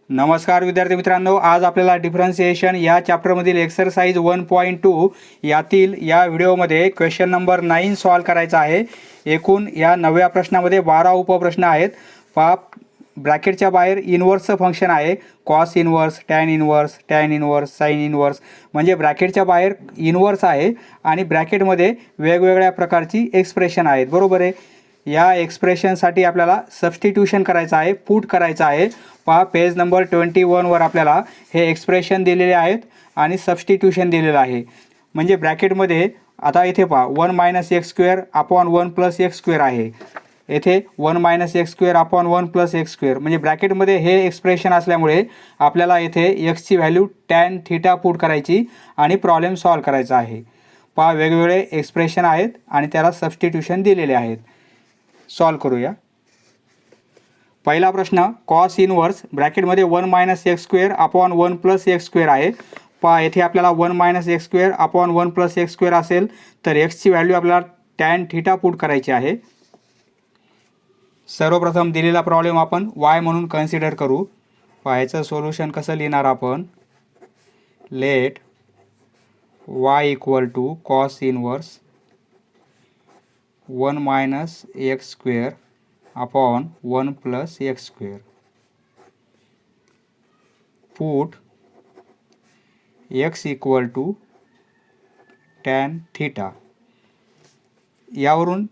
नमस्कार विद्यार्थी मित्रांनो, आज आपल्याला डिफरन्शिएशन या चॅप्टरमधील एक्सरसाइज 1.2 यातील या व्हिडिओमध्ये क्वेश्चन नंबर 9 सॉल्व करायचा आहे। एकूण या 9व्या प्रश्नामध्ये 12 उपप्रश्न आहेत। ब्रॅकेटच्या बाहेर इनव्हर्सचं फंक्शन आहे, cos inverse, tan inverse, tan inverse, sine inverse, म्हणजे ब्रॅकेटच्या बाहेर इनव्हर्स आहे आणि ब्रॅकेटमध्ये वेगवेगळ्या प्रकारची एक्सप्रेशन आहेत, बरोबर आहे। या एक्सप्रेशनसाठी आपल्याला सबस्टिट्यूशन करायचं आहे, पुट करायचं आहे। पहा पेज नंबर 21 वर आपल्याला हे एक्सप्रेशन दिलेले आहेत आणि सबस्टिट्यूशन दिलेलं आहे। म्हणजे ब्रॅकेटमध्ये आता इथे पहा 1 - x² अपॉन 1 + x² आहे, येथे 1 - x² अपॉन 1 + x², म्हणजे ब्रॅकेटमध्ये हे एक्सप्रेशन असल्यामुळे आपल्याला येथे x ची व्हॅल्यू tan थीटा पुट करायची आणि प्रॉब्लेम सॉल्व करायचा आहे। पहा वेगवेगळे एक्सप्रेशन आहेत आणि त्याला सबस्टिट्यूशन दिलेले आहेत। सॉल्व करूया। पहिला प्रश्न, cos inverse ब्रॅकेटमध्ये 1 - x² upon 1 + x² आहे। पहा येथे आपल्याला 1 - x² अपॉन 1 + x² असेल तर x ची व्हॅल्यू आपल्याला tan थीटा पुट करायची आहे। सर्वप्रथम दिलेला प्रॉब्लेम आपण y म्हणून कन्सिडर करू। पहा याचं सोल्युशन कसं लिहिणार आपण, let y = cos inverse 1 - x² upon 1 + x², put x = tan theta. यावरून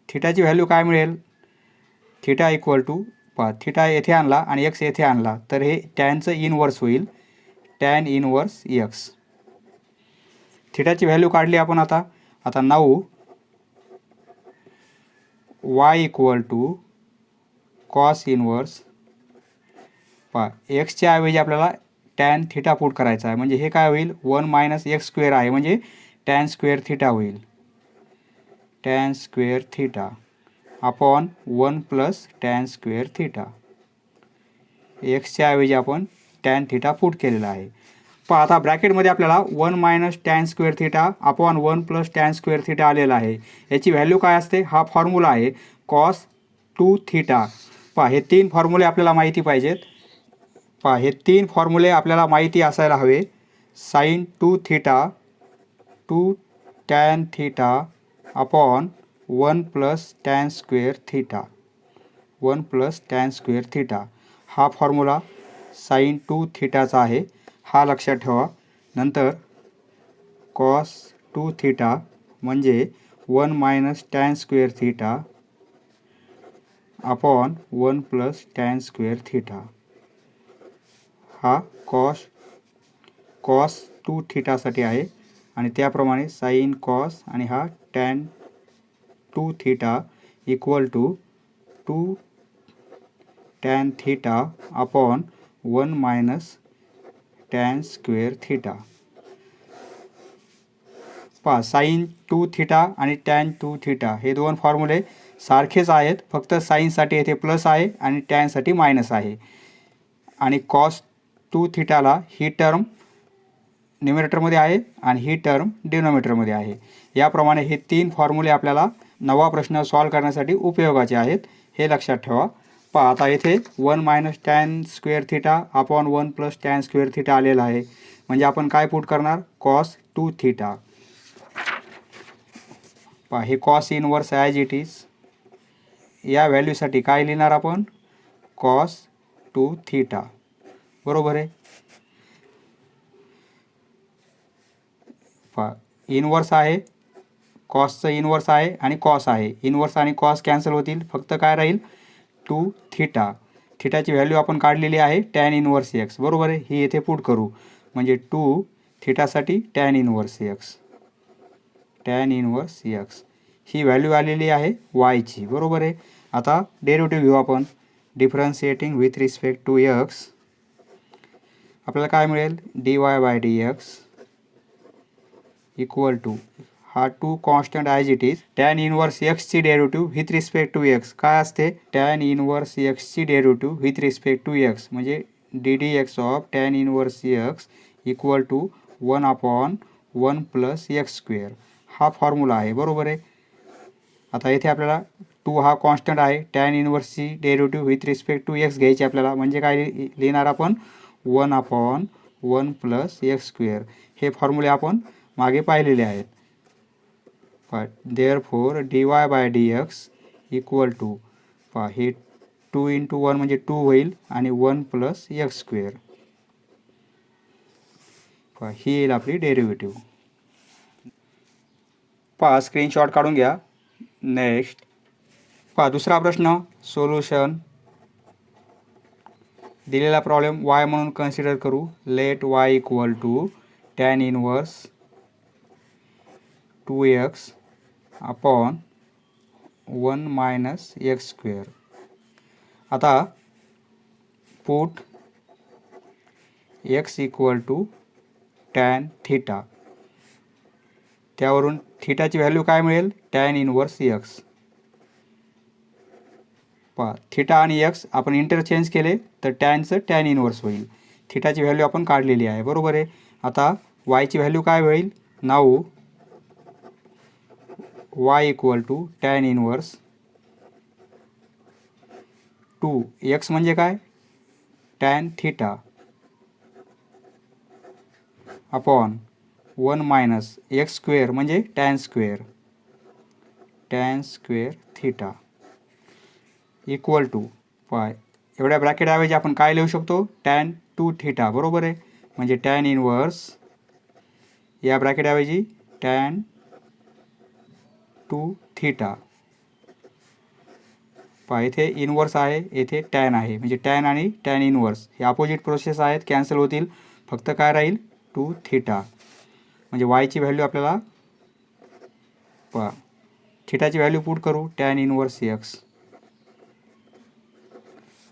थीटाची व्हॅल्यू काय मिळेल, थीटा पहा थीटा येथे आणला आणि x येथे आणला तर हे टॅनचं इनव्हर्स होईल, टॅन इनव्हर्स x। थीटाची व्हॅल्यू काढली आपण आता 9 y = कॉस इनव्हर्स, पहा x च्या ऐवजी आपल्याला टॅन थीटा पुट करायचा आहे, म्हणजे हे काय होईल 1 - x² आहे म्हणजे टॅन स्क्वेअर थीटा होईल, tan square theta upon 1 + tan square theta. x च्या ऐवजी आपण टॅन थीटा पुट केलेला आहे। पहा आता ब्रॅकेटमध्ये आपल्याला 1 - tan square theta upon 1 + tan square theta आलेला आहे। याची व्हॅल्यू काय असते, हा फॉर्म्युला आहे कॉस 2 थीटा। पहा हे 3 फॉर्म्युले आपल्याला माहिती पाहिजेत। पहा हे 3 फॉर्म्युले आपल्याला माहिती असायला हवे, sine 2 theta 2 tan theta upon 1 + tan square theta, 1 + tan square theta. हा फॉर्म्युला साइन 2 थीटाचा आहे, हा लक्षात ठेवा। नंतर कॉस 2 थीटा म्हणजे 1 - tan square theta upon 1 + tan square theta. हा कॉस 2 थीटासाठी आहे आणि त्याप्रमाणे साइन कॉस आणि हा tan 2 theta = 2 tan theta upon 1 - tan square theta. पहा साइन 2 थीटा आणि टॅन 2 थीटा हे दोन फॉर्म्युले सारखेच आहेत, फक्त साइनसाठी येथे प्लस आहे आणि टॅनसाठी मायनस आहे। आणि कॉस 2 थीटाला ही टर्म न्यूमरेटरमध्ये आहे आणि ही टर्म डिनोमिनेटरमध्ये आहे। याप्रमाणे हे 3 फॉर्म्युले आपल्याला 9वा प्रश्न सॉल्व करण्यासाठी उपयोगाचे आहेत, हे लक्षात ठेवा। पहा आता येथे 1 - tan square theta upon 1 + tan square theta आलेला आहे, म्हणजे आपण काय पुट करणार, कॉस 2 थीटा। पहा हे cos inverse as it is, या व्हॅल्यूसाठी काय लिहिणार आपण, कॉस 2 थीटा, बरोबर आहे। पहा इनव्हर्स आहे, कॉसचं इनव्हर्स आहे आणि कॉस आहे, इनव्हर्स आणि कॉस कॅन्सल होतील, फक्त काय राहील 2 थीटा। थीटाची व्हॅल्यू आपण काढलेली आहे टॅन इनव्हर्स x, बरोबर आहे। ही येथे पुट करू, म्हणजे 2 थीटासाठी tan inverse x, tan inverse x ही व्हॅल्यू आलेली आहे y ची, बरोबर आहे। आता डेरिव्हेटिव्ह घेऊ आपण, differentiating with respect to x, आपल्याला काय मिळेल, dy/dx = हा 2 constant as it is, tan inverse x ची derivative with respect to x काय असते, टॅन इनव्हर्स x ची derivative with respect to x म्हणजे ddx of tan inverse x = 1/1 + x², हा फॉर्म्युला आहे, बरोबर आहे। आता येथे आपल्याला टू हा कॉन्स्टंट आहे, टॅन इनवर्सची derivative with respect to x घ्यायची आपल्याला, म्हणजे काय लिहिणार आपण 1/1 प्लस एक्स स्क्वेअर. हे फॉर्म्युले आपण मागे पाहिलेले आहेत. देअरफॉर dy/dx इक्वल टू हे 2 × 1 म्हणजे 2 होईल आणि 1 प्लस एक्स स्क्वेअर. ही येईल आपली डेरिव्हेटिव्ह. स्क्रीनशॉट काढून घ्या. नेक्स्ट दुसरा प्रश्न सोल्युशन. दिलेला प्रॉब्लेम y म्हणून कन्सिडर करू. Let y equal to tan inverse 2x upon 1 minus x square. आता put x equal to tan theta. त्यावरून थिटाची व्हॅल्यू काय मिळेल? Tan inverse x. थिटा आणि एक्स आपण इंटरचेंज केले तर टॅनचं टॅन इनवर्स होईल. थिटाची व्हॅल्यू आपण काढलेली आहे, बरोबर आहे. आता वायची व्हॅल्यू काय होईल? Now y equal to tan inverse 2x म्हणजे काय? Tan theta upon 1 minus x square म्हणजे tan square theta equal to एवढ्या ब्रॅकेट ऐवजी आपण काय लिहू शकतो? टॅन 2 थिटा, बरोबर आहे. म्हणजे टॅन इनवर्स या ब्रॅकेट ऐवजी टॅन 2 थिटा. इथे इनवर्स आहे, येथे टॅन आहे, म्हणजे टॅन आणि टॅन इनवर्स हे अपोजिट प्रोसेस आहेत, कॅन्सल होतील. फक्त काय राहील? 2 थिटा. म्हणजे वायची व्हॅल्यू आपल्याला थिटाची व्हॅल्यू पुट करू टॅन इनवर्स एक्स.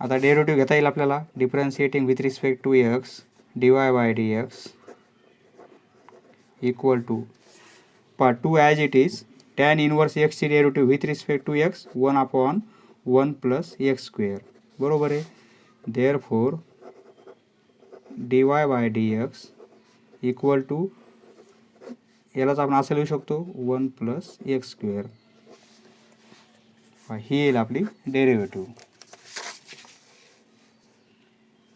आता डेरिव्हेटिव्ह घेता येईल आपल्याला. Differentiating with respect to x dy/dx equal to 2 as it is tan inverse एक्सची derivative with respect to x 1/1 plus x square, बरोबर आहे. देअरफॉर dy/dx इक्वल टू यालाच आपण असं लिहू शकतो 1 प्लस एक्स स्क्वेअर. ही येईल आपली डेरिव्हेटिव्ह.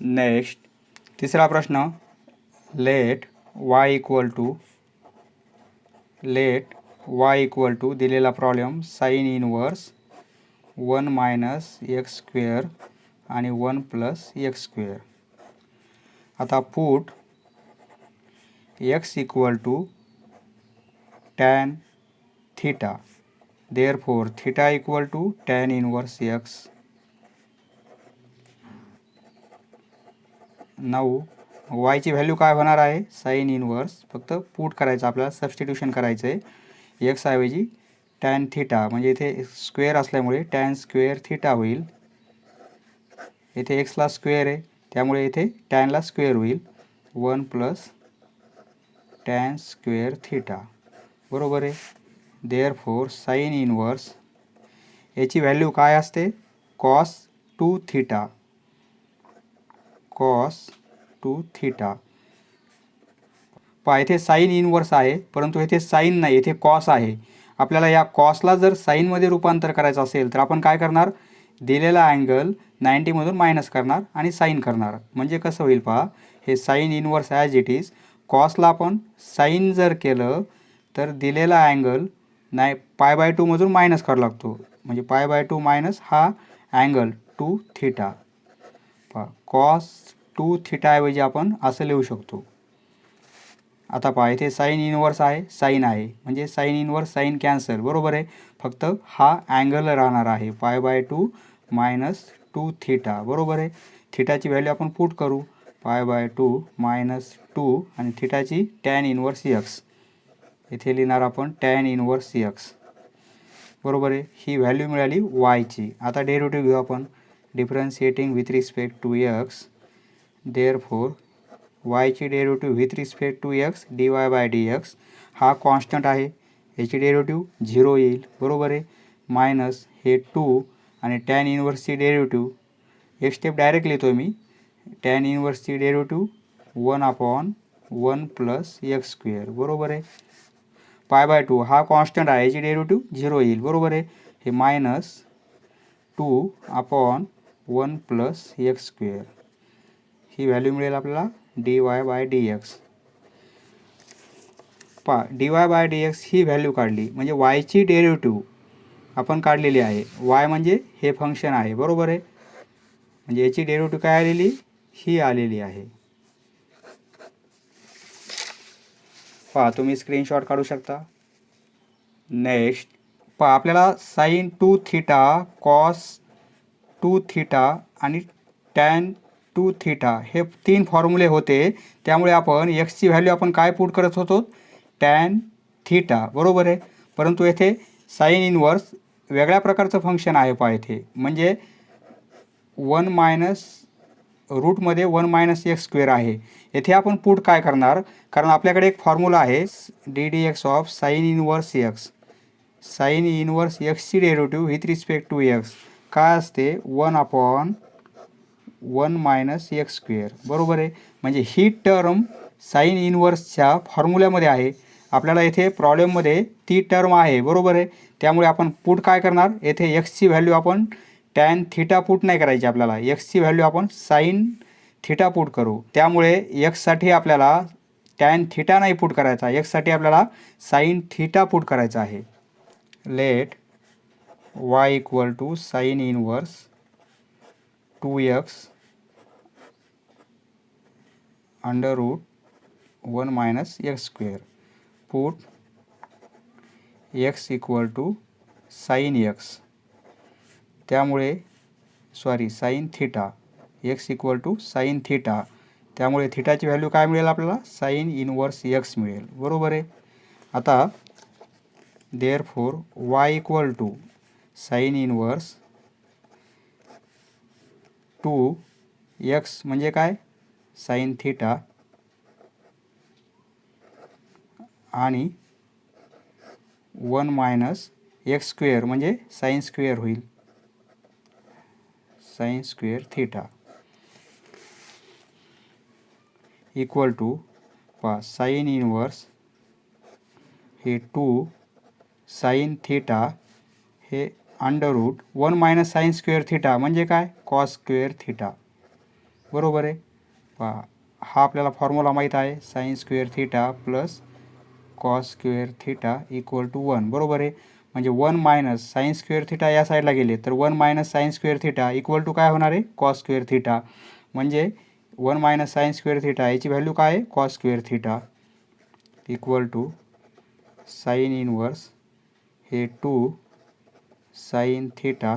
नेक्स्ट तिसरा प्रश्न. लेट y इक्वल टू दिलेला problem sine inverse 1 minus x square आणि 1 प्लस एक्स स्क्वेअर. आता put x equal to tan theta. Therefore theta equal to tan inverse x. Now वायची value काय होणार आहे? Sine inverse. फक्त पुट करायचं आपल्याला, सबस्टिट्यूशन करायचं आहे. एक्स ऐवजी टॅन थिटा, म्हणजे इथे स्क्वेअर असल्यामुळे टॅन स्क्वेअर थिटा होईल. इथे एक्सला स्क्वेअर आहे त्यामुळे इथे टॅनला स्क्वेअर होईल. 1 प्लस टॅन स्क्वेअर थिटा, बरोबर आहे. देअरफॉर साइन इनवर्स याची व्हॅल्यू काय असते? Cos 2 theta. इथे साइन इनवर्स आहे, परंतु इथे साइन नाही, इथे कॉस आहे. आपल्याला या कॉसला जर साईनमध्ये रूपांतर करायचं असेल तर आपण काय करणार? दिलेला अँगल 90 मधून मायनस करणार आणि साइन करणार. म्हणजे कसं होईल हे sine inverse as it is. कॉसला आपण साइन जर केलं तर दिलेला अँगल π/2 मधून मायनस करावा लागतो. म्हणजे π/2 मायनस हा अँगल 2 थिटा. कॉस 2 थिटा ऐवजी आपण असं लिहू शकतो. आता इथे साइन इनवर्स आहे, साइन आहे, म्हणजे साइन इनवर्स साइन कॅन्सल, बरोबर आहे. फक्त हा अँगल राहणार आहे π/2 मायनस 2 थिटा, बरोबर आहे. थिटाची व्हॅल्यू आपण पुट करू π/2 मायनस 2 आणि थिटाची टॅन इनवर्स एक्स. इथे लिहिणार आपण टॅन इनवर्स एक्स, बरोबर आहे. ही व्हॅल्यू मिळाली वायची. आता डेरिव्हेटिव्ह घेऊ आपण. Differentiating with respect to x. Therefore वायची derivative with respect to x dy/dx. हा कॉन्स्टंट आहे, याची डेरिव्हेटिव्ह 0 येईल, बरोबर आहे. मायनस हे 2 आणि टॅन इनवर्सची डेरिव्हेटिव्ह एक स्टेप डायरेक्ट लिहितो मी. टॅन इनवर्सची डेरिव्हेटिव्ह 1/1 प्लस एक्स स्क्वेअर, बरोबर आहे. π/2 हा कॉन्स्टंट आहे, याची डेरिव्हेटिव्ह 0 येईल, बरोबर आहे. हे मायनस 2/1 प्लस एक्स स्क्वेअर, ही व्हॅल्यू मिळेल आपल्याला dy/dx. dy by dx he value काढली म्हणजे yची डेरिव्हेटिव्ह आपण काढलेली आहे. y म्हणजे हे फंक्शन आहे, बरोबर आहे. म्हणजे याची डेरिव्हेटिव्ह काय आलेली, ही आलेली आहे. तुम्ही स्क्रीनशॉट काढू शकता. नेक्स्ट आपल्याला साइन 2 थीटा, कॉस 2 थीटा आणि टॅन 2 थीटा हे 3 फॉर्म्युले होते. त्यामुळे आपण एक्सची व्हॅल्यू आपण काय पुट करत होतो, टॅन थीटा, बरोबर आहे. परंतु येथे साइन इनवर्स वेगळ्या प्रकारचं फंक्शन आहे इथे, म्हणजे 1 मायनस रूटमध्ये 1 मायनस एक्स स्क्वेअर आहे. येथे आपण पुट काय करणार, कारण आपल्याकडे एक फॉर्म्युला आहे ddx of sine inverse x. Sine inverse एक्सची derivative with respect to x काय असते, 1/1 मायनस एक्स स्क्वेअर, बरोबर आहे. म्हणजे ही टर्म साइन इनवर्सच्या फॉर्म्युल्यामध्ये आहे. आपल्याला येथे प्रॉब्लेममध्ये ती टर्म आहे, बरोबर आहे. त्यामुळे आपण पुट काय करणार, येथे एक्सची व्हॅल्यू आपण टॅन थीटा पुट नाही करायची, आपल्याला एक्सची व्हॅल्यू आपण साइन थीटा पुट करू. त्यामुळे एक्ससाठी आपल्याला टॅन थीटा नाही पुट करायचा, एक्ससाठी आपल्याला साइन थीटा पुट करायचा आहे. Let y equal to sine inverse 2x under root 1 minus x square. Put x equal to sine x, त्यामुळे sine theta, x equal to sine theta, त्यामुळे थीटाची value काय मिळेल आपल्याला, साइन इनवर्स एक्स मिळेल, बरोबर आहे. आता therefore y equal to sine inverse 2x म्हणजे काय, साइन थीटा, आणि 1 मायनस एक्स स्क्वेअर म्हणजे साइन स्क्वेअर होईल, sine square theta equal to sine inverse हे 2 साइन थीटा हे under root 1 minus sine square theta म्हणजे काय, कॉस स्क्वेअर थीटा, बरोबर आहे. हा आपल्याला फॉर्म्युला माहीत आहे, sine square theta plus cos square theta equal to 1, बरोबर आहे. म्हणजे 1 मायनस साइन स्क्वेअर थीटा या साईडला गेले तर 1 minus sine square theta equal to काय होणार आहे, कॉस स्क्वेअर थीटा. म्हणजे 1 मायनस साइन स्क्वेअर थीटा याची व्हॅल्यू काय आहे, cos square theta equal to sine inverse हे 2 साइन थीटा,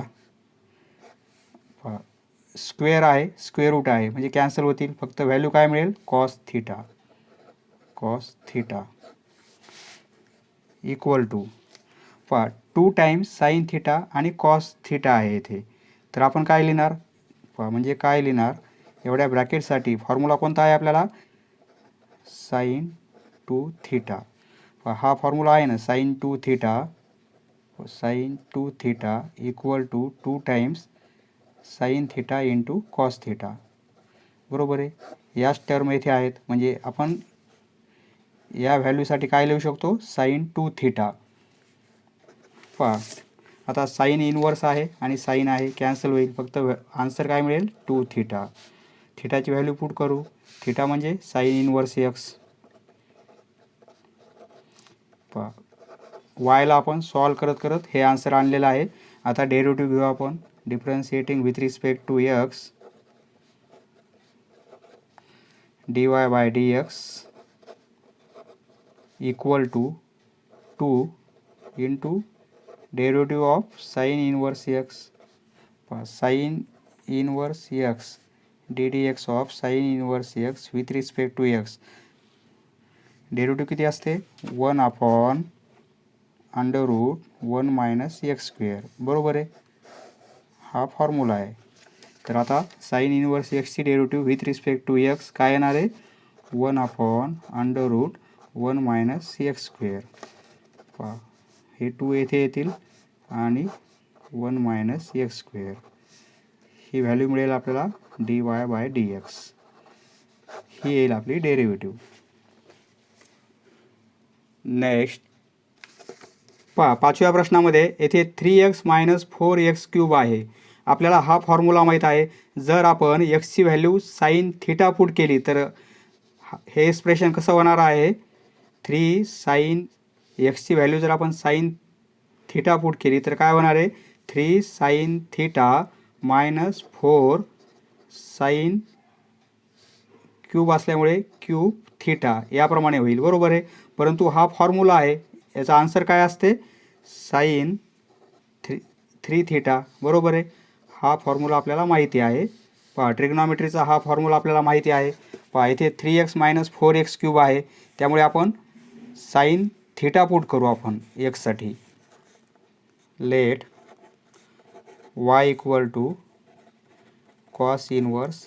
स्क्वेअर आहे, स्क्वेअर रूट आहे म्हणजे कॅन्सल होतील, फक्त व्हॅल्यू काय मिळेल, cos theta, cos theta equal to 2 times sine theta आणि कॉस थीटा आहे इथे. तर आपण काय लिहिणार, म्हणजे काय लिहिणार, एवढ्या ब्रॅकेटसाठी फॉर्म्युला कोणता आहे आपल्याला, साइन 2 थीटा. हा फॉर्म्युला आहे ना, sine 2 theta, sine 2 theta equal to 2 times sine theta into cos theta, बरोबर आहे. याच टर्म येथे आहेत, म्हणजे आपण या व्हॅल्यूसाठी काय लिहू शकतो, साइन 2 थीटा. आता साइन इनवर्स आहे आणि साइन आहे, कॅन्सल होईल, फक्त आन्सर काय मिळेल, 2 थीटा. थीटाची व्हॅल्यू पुट करू, थीटा म्हणजे साइन इनवर्स एक्स. वायला आपण सॉल्व करत करत हे आन्सर आणलेलं आहे. आता डेरिव्हेटिव्ह घेऊ आपण, differentiating with respect to x, dy by dx equal to 2 into derivative of sine inverse x, sine inverse x ddx of sine inverse x with respect to x. Derivative किती असते, 1/√1 minus x square, बरोबर आहे. हा formula आहे. तर आता sine inverse एक्सची derivative with respect to x काय येणार आहे, 1/√1 मायनस एक्स स्क्वेअर. हे 2 येथे येतील आणि 1 मायनस एक्स स्क्वेअर, ही व्हॅल्यू मिळेल आपल्याला dy बाय dx, ही येईल आपली डेरिव्हेटिव्ह. नेक्स्ट पहा 5व्या प्रश्नामध्ये येथे 3x मायनस 4x क्यूब आहे. आपल्याला हा फॉर्म्युला माहीत आहे. जर आपण एक्सची व्हॅल्यू साईन थिटा पुट केली तर हे एक्सप्रेशन कसं होणार आहे, 3 साईन एक्सची व्हॅल्यू जर आपण साईन थिटा पुट केली तर काय होणार आहे, 3 sine theta minus 4 sine cube असल्यामुळे क्यूब थिटा याप्रमाणे होईल, बरोबर आहे. परंतु हा फॉर्म्युला आहे, याचा आन्सर काय असते, साईन 3 थिटा, बरोबर आहे. हा फॉर्म्युला आपल्याला माहिती आहे. पहा ट्रिग्नॉमेट्रीचा हा फॉर्म्युला आपल्याला माहिती आहे. पहा इथे 3x मायनस 4x क्यूब आहे, त्यामुळे आपण साईन थिटा पुट करू आपण एक्ससाठी. Let y equal to cos inverse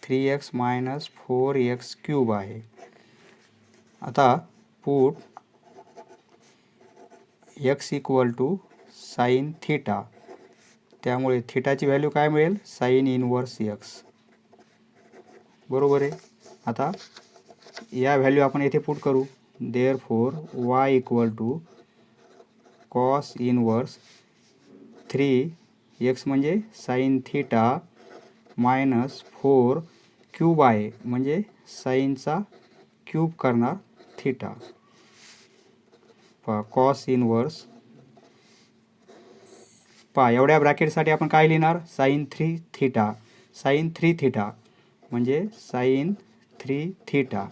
3x minus 4x cube आहे. आता put x equal to sine theta, त्यामुळे थिटाची व्हॅल्यू काय मिळेल, साईन इनवर्स x, बरोबर आहे. आता या व्हॅल्यू आपण येथे पुट करू. Therefore y equal to cos inverse 3x म्हणजे साईन थिटा मायनस 4 क्यूब आहे, म्हणजे साईनचा क्यूब करणार थिटा. पहा कॉस इनवर्स, पहा एवढ्या ब्रॅकेटसाठी आपण काय लिहिणार, साईन 3 थिटा, साईन 3 थिटा म्हणजे साईन 3 थिटा.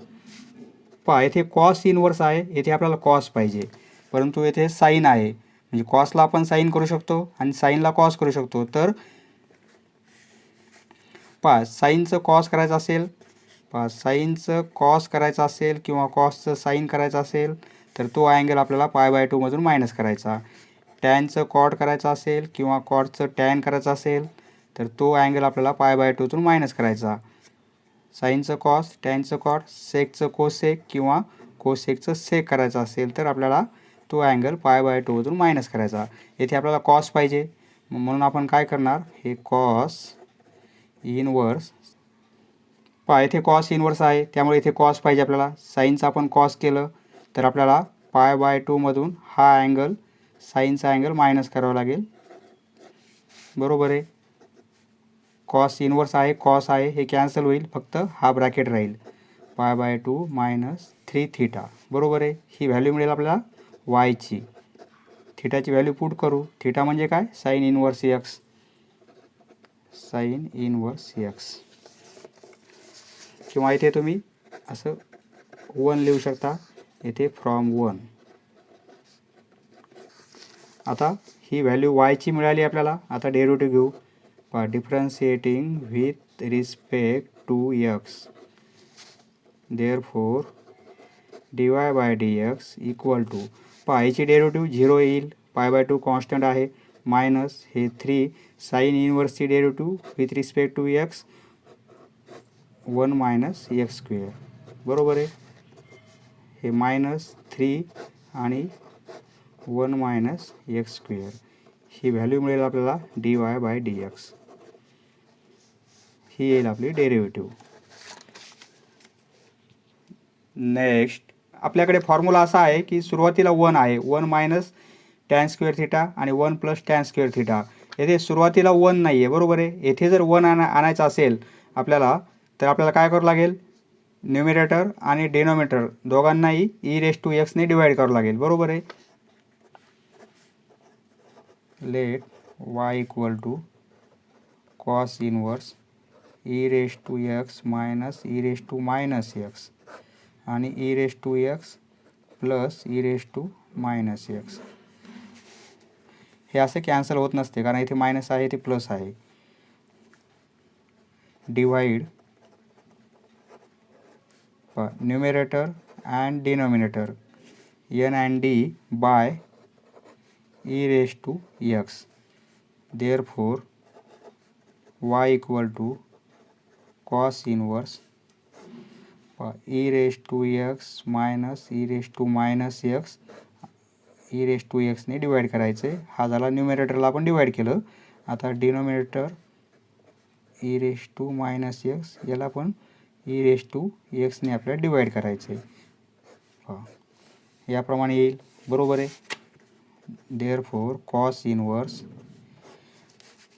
पहा येथे कॉस इनवर्स आहे, येथे आपल्याला कॉस पाहिजे, परंतु येथे साईन आहे, म्हणजे कॉसला आपण साईन करू शकतो आणि साईनला कॉस करू शकतो. तर पहा साईनचं कॉस करायचं असेल, पहा साईनचं कॉस करायचं असेल किंवा कॉसचं साईन करायचं असेल तर तो अँगल आपल्याला π/2 मधून मायनस करायचा. टॅनचं कॉट करायचं असेल किंवा कॉटचं टॅन करायचं असेल तर तो अँगल आपल्याला π/2तून मायनस करायचा. साईनचं कॉस, टॅनचं कॉट, सेकचं कोसेक किंवा कोसेकचं सेक करायचं असेल तर आपल्याला तो अँगल π/2 मधून मायनस करायचा. येथे आपल्याला कॉस पाहिजे, म्हणून आपण काय करणार, हे कॉस इनवर्स, पहा येथे कॉस इनवर्स आहे, त्यामुळे इथे कॉस पाहिजे आपल्याला. साईनचं आपण कॉस केलं तर आपल्याला π/2 मधून हा अँगल, साईनचा अँगल मायनस करावा लागेल, बरोबर आहे. कॉस इनवर्स आहे, कॉस आहे, हे कॅन्सल होईल, फक्त हा ब्रॅकेट राहील, π/2 मायनस 3 थिटा, बरोबर आहे. ही व्हॅल्यू मिळेल आपल्याला वायची. थिटाची व्हॅल्यू पुट करू. थिटा म्हणजे काय, sine inverse x, sine inverse x, किंवा इथे तुम्ही असं 1 लिहू शकता, इथे फ्रॉम 1. आता ही व्हॅल्यू वायची मिळाली आपल्याला. आता डेरिव्हेटिव्ह घेऊ. पहा differentiating with respect to x, therefore dy/dx equal to, पहा याची डेरिव्हेटिव्ह 0 येईल, π/2 कॉन्स्टंट आहे, मायनस हे 3 साईन इनवर्सची derivative with respect to x 1 minus x square, बरोबर आहे. हे मायनस 3 आणि 1 मायनस एक्स स्क्वेअर, ही व्हॅल्यू मिळेल आपल्याला dy/dx, ही येईल आपली डेरिव्हेटिव्ह. नेक्स्ट आपल्याकडे फॉर्म्युला असा आहे की सुरुवातीला 1 आहे, 1 मायनस टॅन स्क्वेअर थिटा आणि 1 प्लस टॅन स्क्वेअर थिटा. येथे सुरुवातीला 1 नाही आहे, बरोबर आहे. येथे जर 1 आणायचं असेल आपल्याला तर आपल्याला काय करावं लागेल, न्यूमिरेटर आणि डिनोमिनेटर दोघांनाही e⁻x ने डिवाइड करावं लागेल, बरोबर आहे. Let y equal to cos inverse e⁻x minus e⁻x आणि e⁻x प्लस e⁻x. हे असे कॅन्सल होत नसते, कारण इथे मायनस आहे, इथे प्लस आहे. Divide numerator and denominator n and d by e⁻x, therefore y equal to cos inverse e⁻x minus e⁻x e⁻x ने डिवाइड करायचे. हा झाला न्यूमिरेटरला आपण डिवाइड केलं. आता डिनोमिनेटर e⁻x, याला पण e⁻x ने आपल्याला डिवाइड करायचे. याप्रमाणे येईल, बरोबर आहे. देअरफॉर कॉस इनवर्स,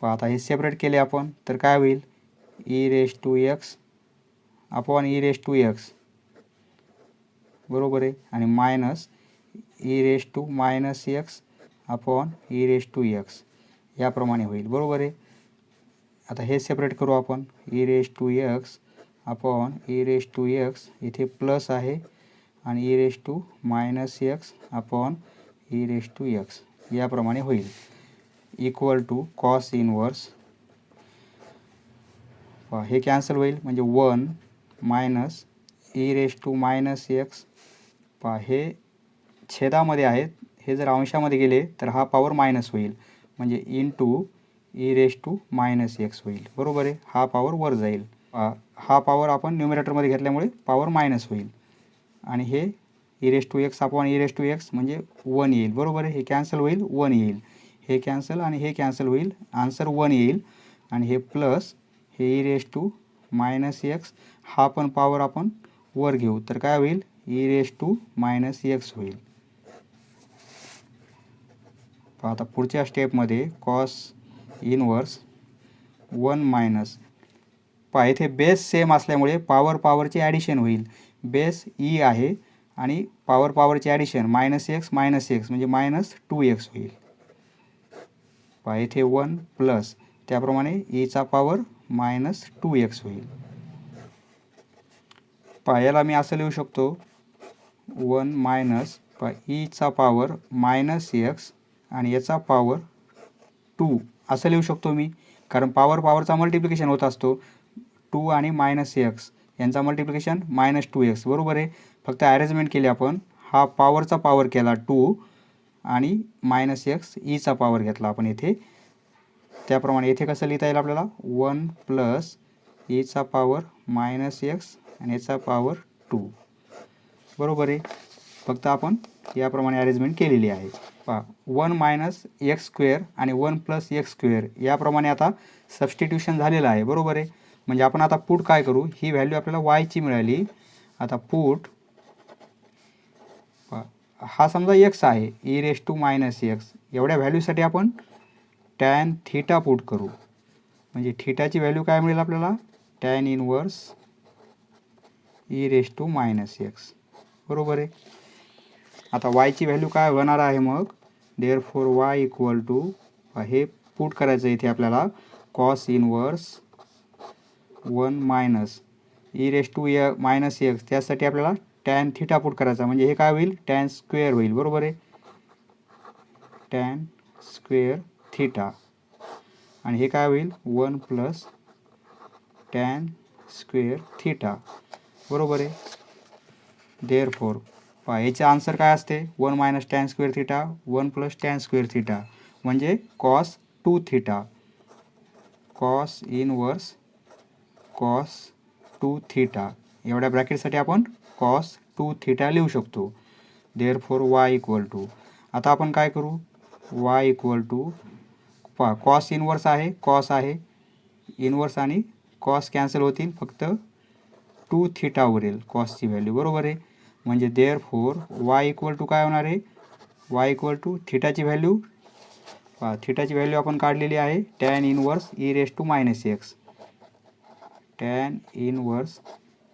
आता हे सेपरेट केले आपण तर काय होईल, e raise to x upon e raise to x, बरोबर आहे, आणि minus e raise to minus x upon e raise to x याप्रमाणे होईल, बरोबर आहे. आता हे सेपरेट करू आपण, e raise to x upon e raise to x, इथे प्लस आहे, आणि e raise to minus x upon e raise to x याप्रमाणे होईल, इक्वल टू कॉस इनवर्स, हे कॅन्सल होईल म्हणजे 1 minus e raise to minus x, हे छेदामध्ये आहेत, हे जर अंशामध्ये गेले तर हा पॉवर मायनस होईल म्हणजे into e raise to minus x होईल, बरोबर आहे. हा पॉवर वर जाईल, हा पॉवर आपण न्यूमरेटरमध्ये घेतल्यामुळे पॉवर मायनस होईल, आणि हे e raise to x upon e raise to x म्हणजे 1 येईल, बरोबर आहे. हे कॅन्सल होईल, 1 येईल, हे कॅन्सल आणि हे कॅन्सल होईल, आन्सर 1 येईल, आणि हे प्लस हे e raise to minus x, हा पण पॉवर आपण वर घेऊ तर काय होईल, e raise to minus x होईल. आता पुढच्या स्टेपमध्ये कॉस इनवर्स 1 मायनस, इथे बेस सेम असल्यामुळे पॉवरची ॲडिशन होईल, बेस ई आहे आणि पॉवरची ॲडिशन मायनस एक्स म्हणजे मायनस 2x होईल. इथे 1 प्लस त्याप्रमाणे ईचा पॉवर मायनस 2x होईल. याला मी असं लिहू शकतो 1 minus Icha power minus x आणि याचा पॉवर 2 असं लिहू शकतो मी, कारण पॉवरचा मल्टिप्लिकेशन होत असतो, 2 आणि मायनस एक्स यांचा मल्टिप्लिकेशन मायनस 2x, बरोबर आहे. फक्त अरेंजमेंट केली आपण, हा पॉवरचा पॉवर केला 2 आणि मायनस एक्स ईचा पॉवर घेतला आपण इथे, त्याप्रमाणे इथे कसं लिहिता येईल आपल्याला 1 plus Icha power minus x आणि याचा पॉवर 2, बरोबर आहे. फक्त आपण याप्रमाणे अरेंजमेंट केलेली आहे. 1 मायनस एक्स स्क्वेअर आणि 1 प्लस एक्स स्क्वेअर याप्रमाणे आता सबस्टिट्यूशन झालेलं आहे, बरोबर आहे. म्हणजे आपण आता पुट काय करू, ही व्हॅल्यू आपल्याला वायची मिळाली, आता पुट हा समजा एक्स आहे, e raise to minus x, एवढ्या व्हॅल्यूसाठी आपण टॅन थीटा पुट करू, म्हणजे थीटाची व्हॅल्यू काय मिळेल आपल्याला, tan inverse e raise to minus x, बरोबर आहे. आता वायची व्हॅल्यू काय होणार आहे मग, देअरफॉर वाय इक्वल टू, हे पुट करायचं इथे आपल्याला, cos inverse 1 minus e raise to minus x, त्यासाठी आपल्याला टॅन थीटा पुट करायचा, म्हणजे हे काय होईल, टॅन स्क्वेअर होईल, बरोबर आहे, टॅन स्क्वेअर थीटा, आणि हे काय होईल 1 प्लस टॅन स्क्वेअर थीटा, बरोबर आहे. देअरफॉर याचे आन्सर काय असते, 1 minus tan square theta 1 plus tan square theta म्हणजे cos 2 theta, cos inverse cos 2 theta, एवढ्या ब्रॅकेटसाठी आपण कॉस 2 थीटा लिहू शकतो. देअरफॉर वाय इक्वल टू, आता आपण काय करू, y equal to, cos inverse आहे, कॉस आहे, इनवर्स आणि कॉस कॅन्सल होतील, फक्त 2 थीटा उरेल कॉसची व्हॅल्यू, बरोबर आहे. म्हणजे देअरफॉर वाय इक्वल टू काय होणार आहे, वाय इक्वल टू थीटाची व्हॅल्यू, आपण काढलेली आहे, tan inverse e raise to minus x, tan inverse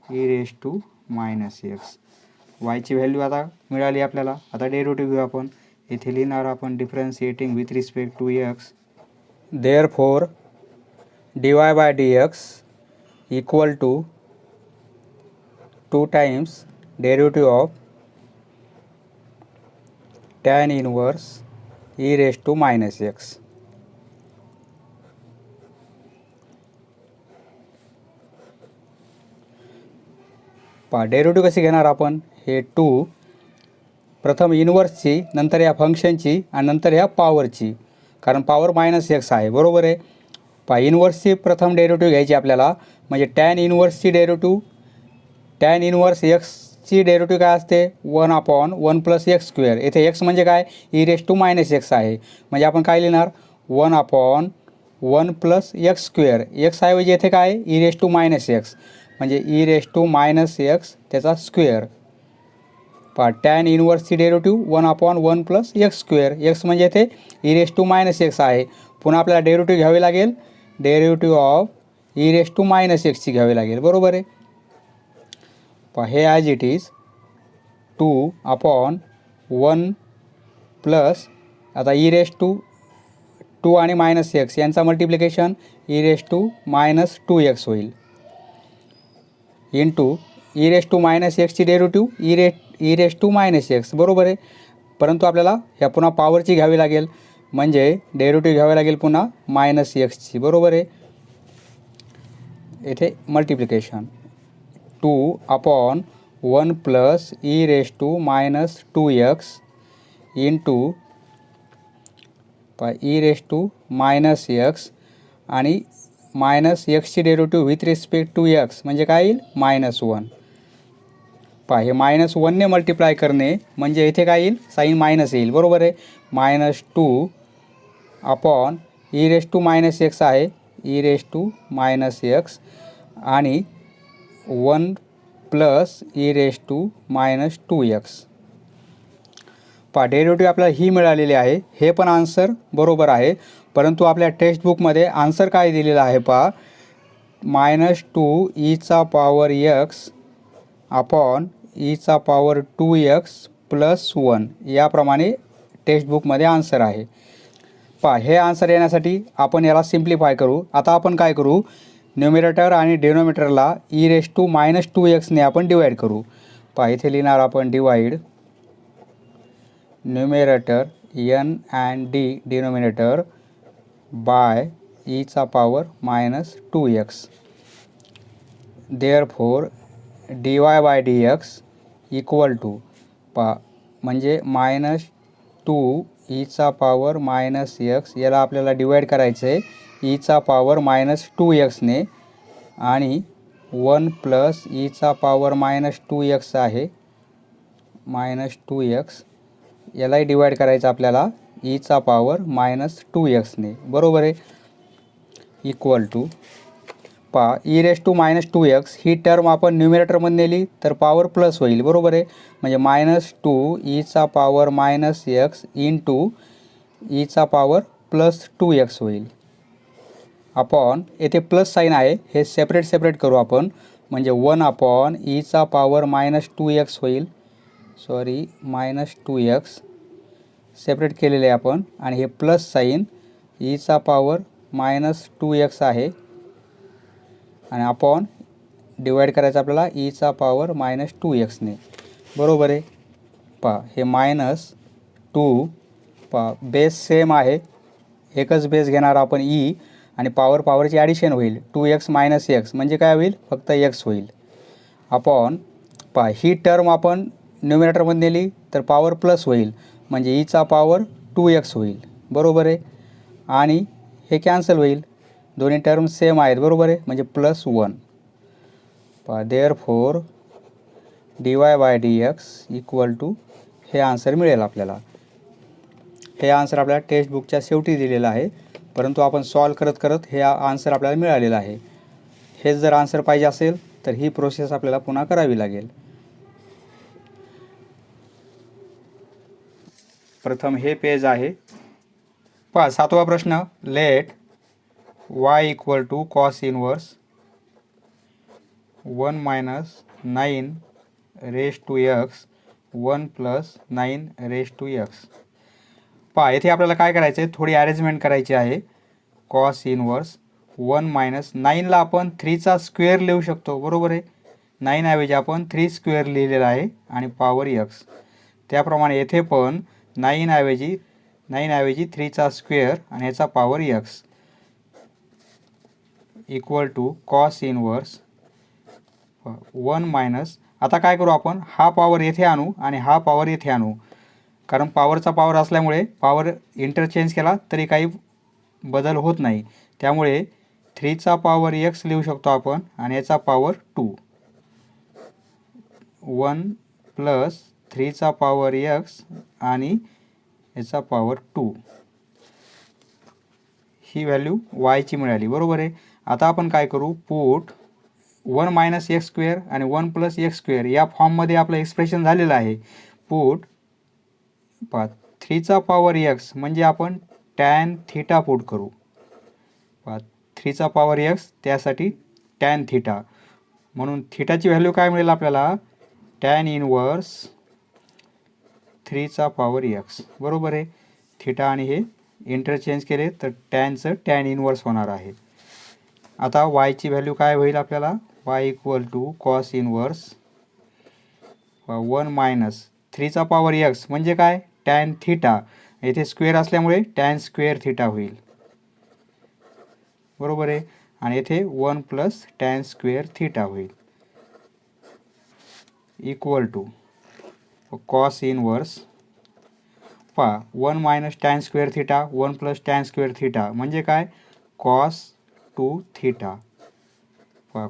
e raise to minus x, वायची व्हॅल्यू आता मिळाली आपल्याला. आता डेरिव्हेटिव्ह घेऊ आपण, इथे लिहिणार आपण differentiating with respect to x, therefore dy by dx equal to 2 times derivative of tan inverse e raise to minus x. Derivative कशी घेणार आपण, हे 2 प्रथम इनवर्सची, नंतर या फंक्शनची आणि नंतर ह्या पॉवरची, कारण पॉवर मायनस एक्स आहे, बरोबर आहे. इनवर्सची प्रथम डेरिव्हेटिव्ह घ्यायची आपल्याला, म्हणजे टॅन इनवर्सची डेरिव्हेटिव्ह, टॅन इनवर्स एक्सची डेरिव्हेटिव्ह काय असते 1 अपॉन 1 प्लस एक्स स्क्वेअर, इथे एक्स म्हणजे काय e raise to minus x आहे, म्हणजे आपण काय लिहिणार 1 upon 1 plus x square, x ऐवजी येथे काय e raise to minus x, म्हणजे e raise to minus x त्याचा स्क्वेअर, पहा टॅन इनवर्सची derivative 1/1 plus x square. X म्हणजे इथे e⁻x आहे. पुन्हा आपल्याला डेरिव्हेटिव्ह घ्यावी लागेल, डेरिव्हेटिव्ह ऑफ e⁻x घ्यावी लागेल. बरोबर आहे. पहा हे ॲज इट इज 2/1 प्लस आता e⁻2 आणि -x यांचा मल्टिप्लिकेशन e⁻2x होईल इंटू e⁻ची डेरिव्हेटिव्ह e⁻x. बरोबर आहे. परंतु आपल्याला ह्या पुन्हा पॉवरची घ्यावी लागेल, म्हणजे डेरिव्हेटिव्ह घ्यावी लागेल पुन्हा -x. बरोबर आहे. येथे multiplication 2/1 plus e⁻2x into e⁻x आणि -x ची derivative with respect to x म्हणजे काय येईल -1. पहा हे -1ने मल्टिप्लाय करणे म्हणजे इथे काय येईल साईन मायनस येईल. बरोबर आहे. -2 e⁻x आहे e⁻x आणि 1 प्लस e⁻2x. पहा डेरिव्हेटिव्ह आपल्याला ही मिळालेली आहे. हे पण आन्सर बरोबर आहे, परंतु आपल्या टेक्स्टबुकमध्ये आन्सर काय दिलेला आहे पहा, -2e⁻x अपॉन e⁻2x प्लस 1 याप्रमाणे टेक्स्टबुकमध्ये आन्सर आहे. पहा हे आन्सर येण्यासाठी आपण याला सिम्प्लिफाय करू. आता आपण काय करू, न्युमिरेटर आणि डिनोमिनेटरला e⁻2x ने आपण डिवाईड करू. पहा इथे लिहिणार आपण divide numerator n and d denominator by e⁻2x. Therefore dy by dx equal to पहा म्हणजे -2e⁻x याला आपल्याला डिवाईड करायचं आहे e⁻2x ने आणि 1 प्लस e⁻2x आहे -2x यालाही डिवाईड करायचं आपल्याला e⁻2x ने. बरोबर आहे. इक्वल टू पहा e⁻2x ही टर्म आपण न्युमिरेटरमध्ये नेली तर पॉवर प्लस होईल. बरोबर आहे. म्हणजे -2e⁻x इंटू e⁻+2x होईल अपॉन येथे प्लस साईन आहे, हे सेपरेट करू आपण, म्हणजे 1/e⁻2x होईल. सॉरी -2x सेपरेट केलेले आहे आपण आणि हे प्लस साईन e⁻2x आहे आणि अपॉन डिवाईड करायचं आपल्याला e⁻2x ने. बरोबर आहे. पहा हे -2 पहा बेस सेम आहे, एकच बेस घेणार आपण e आणि पॉवरची ॲडिशन होईल 2x - x म्हणजे काय होईल फक्त x होईल अपॉन पहा ही टर्म आपण न्युमिरेटरमध्ये नेली तर पॉवर प्लस होईल म्हणजे e⁻2x होईल. बरोबर आहे. आणि हे कॅन्सल होईल, दोन्ही टर्म सेम आहेत. बरोबर आहे. म्हणजे +1 पहा therefore dy by dx equal to हे आन्सर मिळेल आपल्याला. हे आन्सर आपल्याला टेक्स्टबुकच्या शेवटी दिलेलं आहे, परंतु आपण सॉल्व करत हे आन्सर आपल्याला मिळालेलं आहे. हेच जर आन्सर पाहिजे असेल तर ही प्रोसेस आपल्याला पुन्हा करावी लागेल. प्रथम हे पेज आहे. पहा 7वा प्रश्न, let y equal to cos inverse 1 - 9 raise to x 1 + 9 raise to x. पहा येथे आपल्याला काय करायचं आहे, थोडी अरेंजमेंट करायची आहे. कॉस इनवर्स 1 - 9ला आपण 3चा स्क्वेअर लिहू शकतो. बरोबर आहे. 9 ऐवजी आपण 3 स्क्वेअर लिहिलेला आहे आणि पॉवर x. त्याप्रमाणे येथे पण 9 ऐवजी 3चा स्क्वेअर आणि याचा power x equal to cos inverse 1 - आता काय करू आपण, हा पॉवर येथे आणू आणि हा पॉवर येथे आणू, कारण पॉवरचा पॉवर असल्यामुळे पॉवर इंटरचेंज केला तरी काही बदल होत नाही. त्यामुळे 3चा पॉवर x लिहू शकतो आपण आणि याचा पॉवर 2 1 प्लस 3चा पॉवर x आणि याचा पॉवर 2 ही व्हॅल्यू y ची मिळाली. बरोबर आहे. आता आपण काय करू, पुट 1 मायनस एक्स स्क्वेअर आणि 1 प्लस एक्स स्क्वेअर या फॉर्ममध्ये आपलं एक्सप्रेशन झालेलं आहे. पुट 3चा पॉवर एक्स म्हणजे आपण टॅन थिटा पुट करू. 3चा पॉवर एक्स त्यासाठी टॅन थिटा, म्हणून थिटाची व्हॅल्यू काय मिळेल आपल्याला, टॅन इनवर्स 3चा पॉवर एक्स. बरोबर आहे. थिटा आणि हे इंटरचेंज केले तर टॅनचं टॅन इनवर्स होणार आहे. आता वायची व्हॅल्यू काय होईल आपल्याला, y equal to cos inverse 1 minus 3चा पॉवर एक्स म्हणजे काय, टॅन थिटा. येथे स्क्वेअर असल्यामुळे टॅन स्क्वेअर थिटा होईल. बरोबर आहे. आणि येथे 1 प्लस टॅन स्क्वेअर थिटा होईल equal to cos inverse 1 minus tan square theta 1 plus tan square theta म्हणजे काय, कॉस 2 थिटा.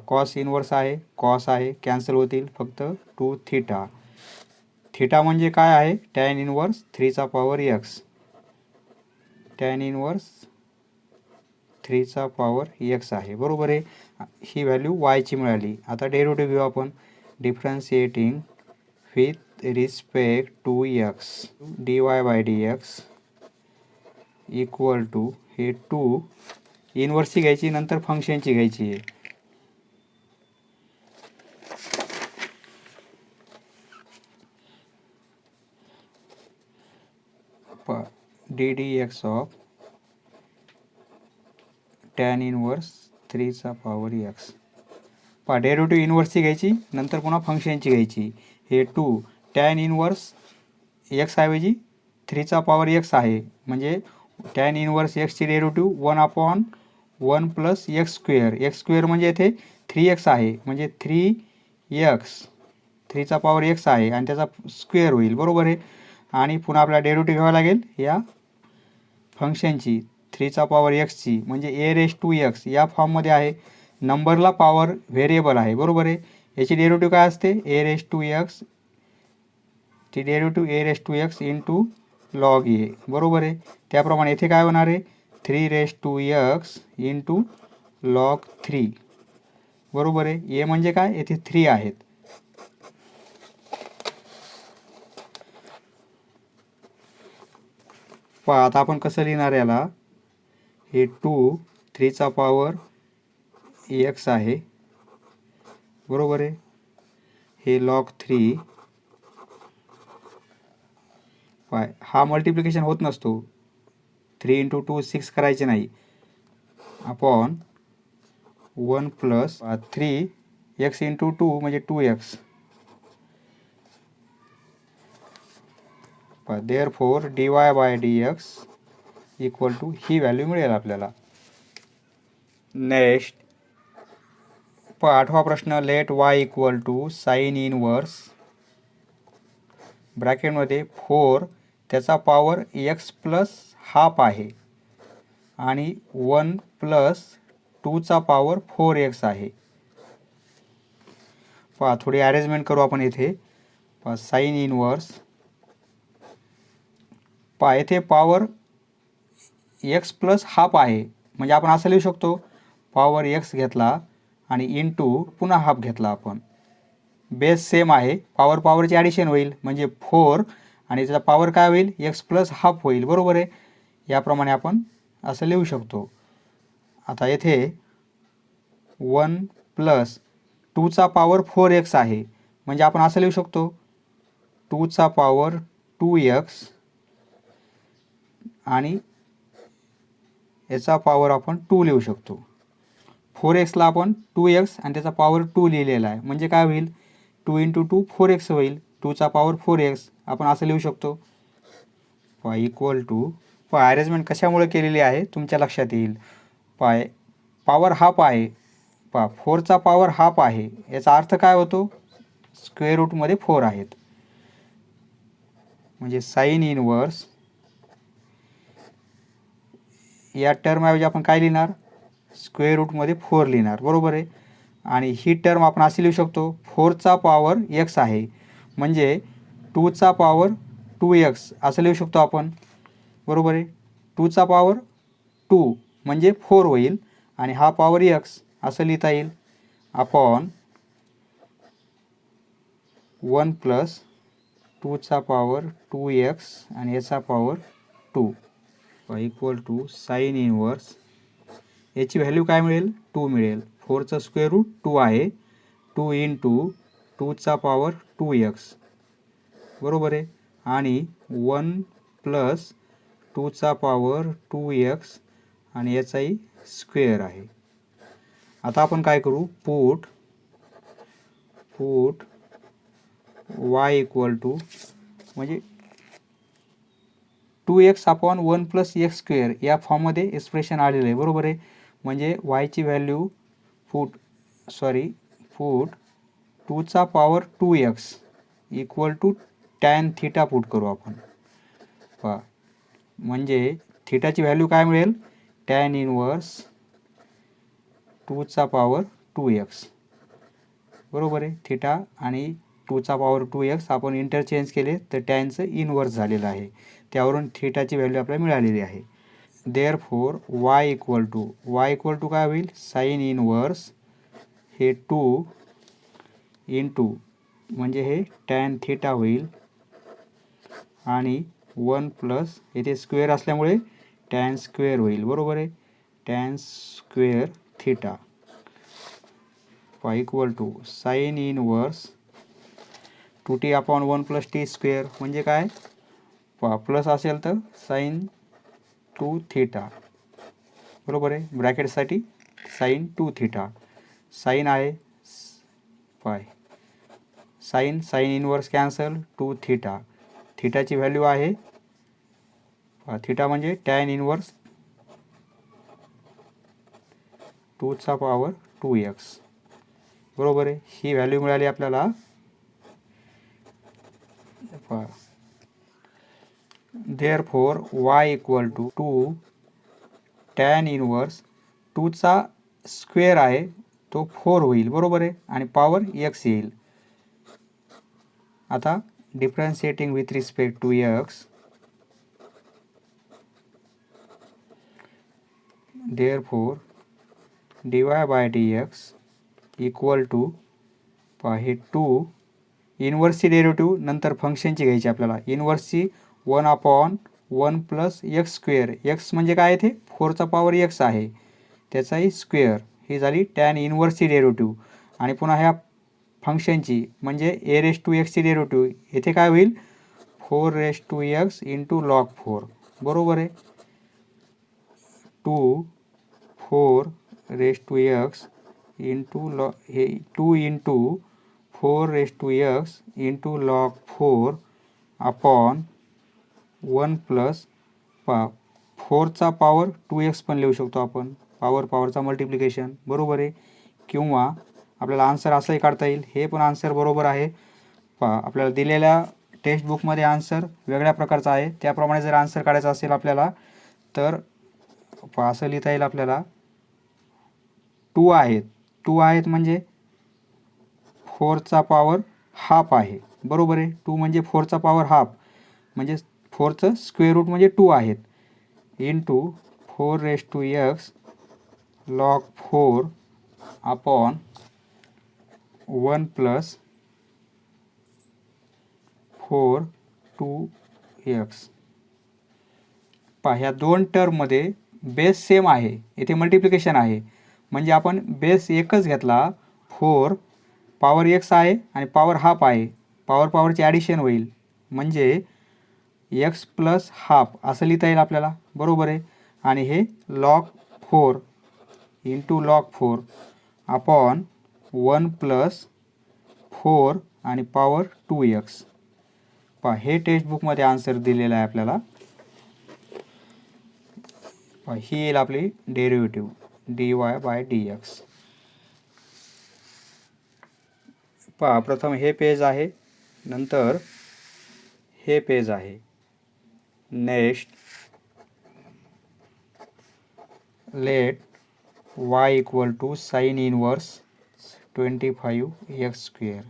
कॉस इनवर्स आहे, कॉस आहे, कॅन्सल होतील, फक्त 2 थिटा. थिटा म्हणजे काय आहे, टॅन इनवर्स 3चा पॉवर एक्स. टॅन इनवर्स 3चा पॉवर एक्स आहे. बरोबर आहे. ही व्हॅल्यू वायची मिळाली. आता डेरिव्हेटिव्ह घेऊ आपण. Differentiating with respect to x d y by D x equal to हे 2 इनवर्सची घ्यायची, नंतर फंक्शनची घ्यायची आहे. D d x of tan inverse 3चा पॉवर एक्स. डेरिव्हेटिव्ह इनवर्सची घ्यायची, नंतर पुन्हा फंक्शनची घ्यायची. हे 2 टॅन इनवर्स एक्स ऐवजी 3चा पॉवर एक्स आहे, म्हणजे टॅन इनवर्स एक्सची derivative 1/1 plus x square. X square म्हणजे येथे 3x आहे, म्हणजे 3x 3चा पॉवर एक्स आहे आणि त्याचा स्क्वेअर होईल. बरोबर आहे. आणि पुन्हा आपल्याला डेरिव्हेटिव्ह घ्यावा लागेल या फंक्शनची 3चा पॉवर एक्सची, म्हणजे ए रेस टू एक्स या फॉर्ममध्ये आहे. नंबरला पॉवर व्हेरिएबल आहे. बरोबर आहे. याची डेरिव्हेटिव्ह काय असते, ए रेस टू एक्स, ती derivative a raise to x into log a. बरोबर आहे. त्याप्रमाणे येथे काय होणार आहे, 3 raise to x into log 3. बरोबर आहे. ए म्हणजे काय, येथे 3 आहेत. आता आपण कसं लिहिणार याला, हे 2 3चा पॉवर एक्स आहे. बरोबर आहे. हे लॉग 3 हा मल्टिप्लिकेशन होत नसतो, 3 इंटू 2 6 करायचे नाही, अपॉन 1 प्लस 3x इंटू 2 म्हणजे 2x. Therefore d y by D x equal to ही व्हॅल्यू मिळेल आपल्याला. नेक्स्ट 8वा प्रश्न, let y equal to sine inverse ब्रॅकेटमध्ये 4 त्याचा पॉवर एक्स प्लस हाफ आहे आणि 1 प्लस 2चा पॉवर 4x आहे. थोडी अरेंजमेंट करू आपण इथे. साइन इनवर्स येथे पॉवर एक्स प्लस हाफ आहे, म्हणजे आपण असं लिहू शकतो, पॉवर एक्स घेतला आणि इंटू पुन्हा हाफ घेतला. आपण बेस सेम आहे, पॉवरची ॲडिशन होईल, म्हणजे 4 आणि त्याचा पॉवर काय होईल, एक्स प्लस हाफ होईल. बरोबर आहे. याप्रमाणे आपण असं लिहू शकतो. आता येथे 1 प्लस 2चा पॉवर 4x आहे, म्हणजे आपण असं लिहू शकतो, 2चा पॉवर 2x आणि याचा पॉवर आपण 2 लिहू शकतो. 4xला आपण 2x आणि त्याचा पॉवर 2 लिहिलेला आहे, म्हणजे काय होईल, 2 इंटू 2 4x होईल, 2चा पॉवर 4x आपण असं लिहू शकतो. इक्वल टू अरेंजमेंट कशामुळे केलेली आहे तुमच्या लक्षात येईल. पॉवर हाफ आहे, 4चा पॉवर हाफ आहे, याचा अर्थ काय होतो, स्क्वेअर रूटमध्ये 4 आहेत, म्हणजे साइन इनवर्स या टर्मऐवजी आपण काय लिहिणार, स्क्वेअर रूटमध्ये 4 लिहिणार. बरोबर आहे. आणि ही टर्म आपण अशी लिहू शकतो, 4चा पॉवर x आहे, म्हणजे 2चा पॉवर 2x असं लिहू शकतो आपण. बरोबर आहे. 2चा पॉवर 2 म्हणजे 4 होईल आणि हा पॉवर x असं लिहिता येईल, अपॉन 1 प्लस 2चा पॉवर 2x आणि याचा power 2 equal to sine inverse, याची व्हॅल्यू काय मिळेल 2 मिळेल. 4चं स्क्वेअर रूट 2 आहे, 2 इंटू 2चा पॉवर 2x बरोबर आहे, आणि 1 प्लस 2चा पॉवर 2x आणि याचाही स्क्वेअर आहे. आता आपण काय करू, पुट y इक्वल टू म्हणजे 2x upon 1 plus x square या फॉर्ममध्ये एक्सप्रेशन आलेलं आहे बरोबर आहे. म्हणजे yची व्हॅल्यू पुट 2चा power 2x equal to tan theta put करू आपण. पहा म्हणजे थिटाची व्हॅल्यू काय मिळेल, टॅन इनवर्स 2चा पॉवर 2x बरोबर आहे. थिटा आणि 2चा पॉवर 2x आपण इंटरचेंज केले तर टॅनचं इनवर्स झालेलं आहे, त्यावरून थिटाची व्हॅल्यू आपल्याला मिळालेली आहे. देअरफॉर y इक्वल टू काय होईल, साईन इनवर्स हे 2 इंटू म्हणजे हे टॅन थिटा होईल आणि 1 प्लस येथे स्क्वेअर असल्यामुळे टॅन स्क्वेअर होईल बरोबर आहे. Tan square theta equal to sine inverse 2t upon 1 plus T square म्हणजे काय, प्लस असेल तर साईन 2 थिटा बरोबर आहे, ब्रॅकेटसाठी साईन 2 थिटा. साईन आहे साईन इनवर्स कॅन्सल 2 थिटा, थिटाची व्हॅल्यू आहे थिटा म्हणजे टॅन इनवर्स 2चा पॉवर 2x बरोबर आहे. ही व्हॅल्यू मिळाली आपल्याला. Therefore y equal to 2 tan inverse 2चा स्क्वेअर आहे तो 4 होईल बरोबर आहे, आणि पॉवर x येईल. आता differentiating with respect to x, therefore dy by dx equal to हे 2 इनवर्सची डेरिव्हेटिव्ह नंतर फंक्शनची घ्यायची आपल्याला. इनवर्सची 1 upon 1 plus x square, x म्हणजे काय आहे ते 4चा पॉवर x आहे त्याचाही स्क्वेअर, ही झाली टॅन इनवर्सची डेरिव्हेटिव्ह. आणि पुन्हा ह्या फंक्शनची म्हणजे a रेस टू एक्सची डेरिव्हेटिव्ह, येथे काय होईल 4 raise to x into log 4 बरोबर आहे. 4 रेस टू एक्स इंटू हे 2 into 4 raise to x into log 4 upon 1 plus 4चा पॉवर 2x पण लिहू शकतो आपण, पॉवरचा मल्टिप्लिकेशन बरोबर आहे. किंवा आपल्याला आन्सर असंही काढता येईल, हे पण आन्सर बरोबर आहे. आपल्याला दिलेल्या टेक्स्टबुकमध्ये आन्सर वेगळ्या प्रकारचा आहे, त्याप्रमाणे जर आन्सर काढायचा असेल आपल्याला तर असं लिहिता येईल आपल्याला. 2 आहेत म्हणजे 4चा पॉवर हाफ आहे बरोबर आहे. 2 म्हणजे 4चा पॉवर हाफ म्हणजे 4चं स्क्वेअर रूट म्हणजे 2 आहेत, into 4 raise to x log 4 upon 1 plus 4 2x. ह्या दोन टर्ममध्ये बेस सेम आहे, इथे मल्टिप्लिकेशन आहे म्हणजे आपण बेस एकच घेतला. 4 पॉवर x आहे आणि पॉवर हाफ आहे, पॉवरची ॲडिशन होईल म्हणजे x प्लस हाफ असं लिहिता येईल आपल्याला बरोबर आहे. आणि हे log 4 into log 4 upon 1 plus 4 आणि पॉवर 2x. हे टेक्स्टबुकमध्ये आन्सर दिलेलं आहे आपल्याला. ही येईल आपली डेरिव्हेटिव्ह dy बाय dx. प्रथम हे पेज आहे, नंतर हे पेज आहे. Next let y equal to sine inverse 25x square.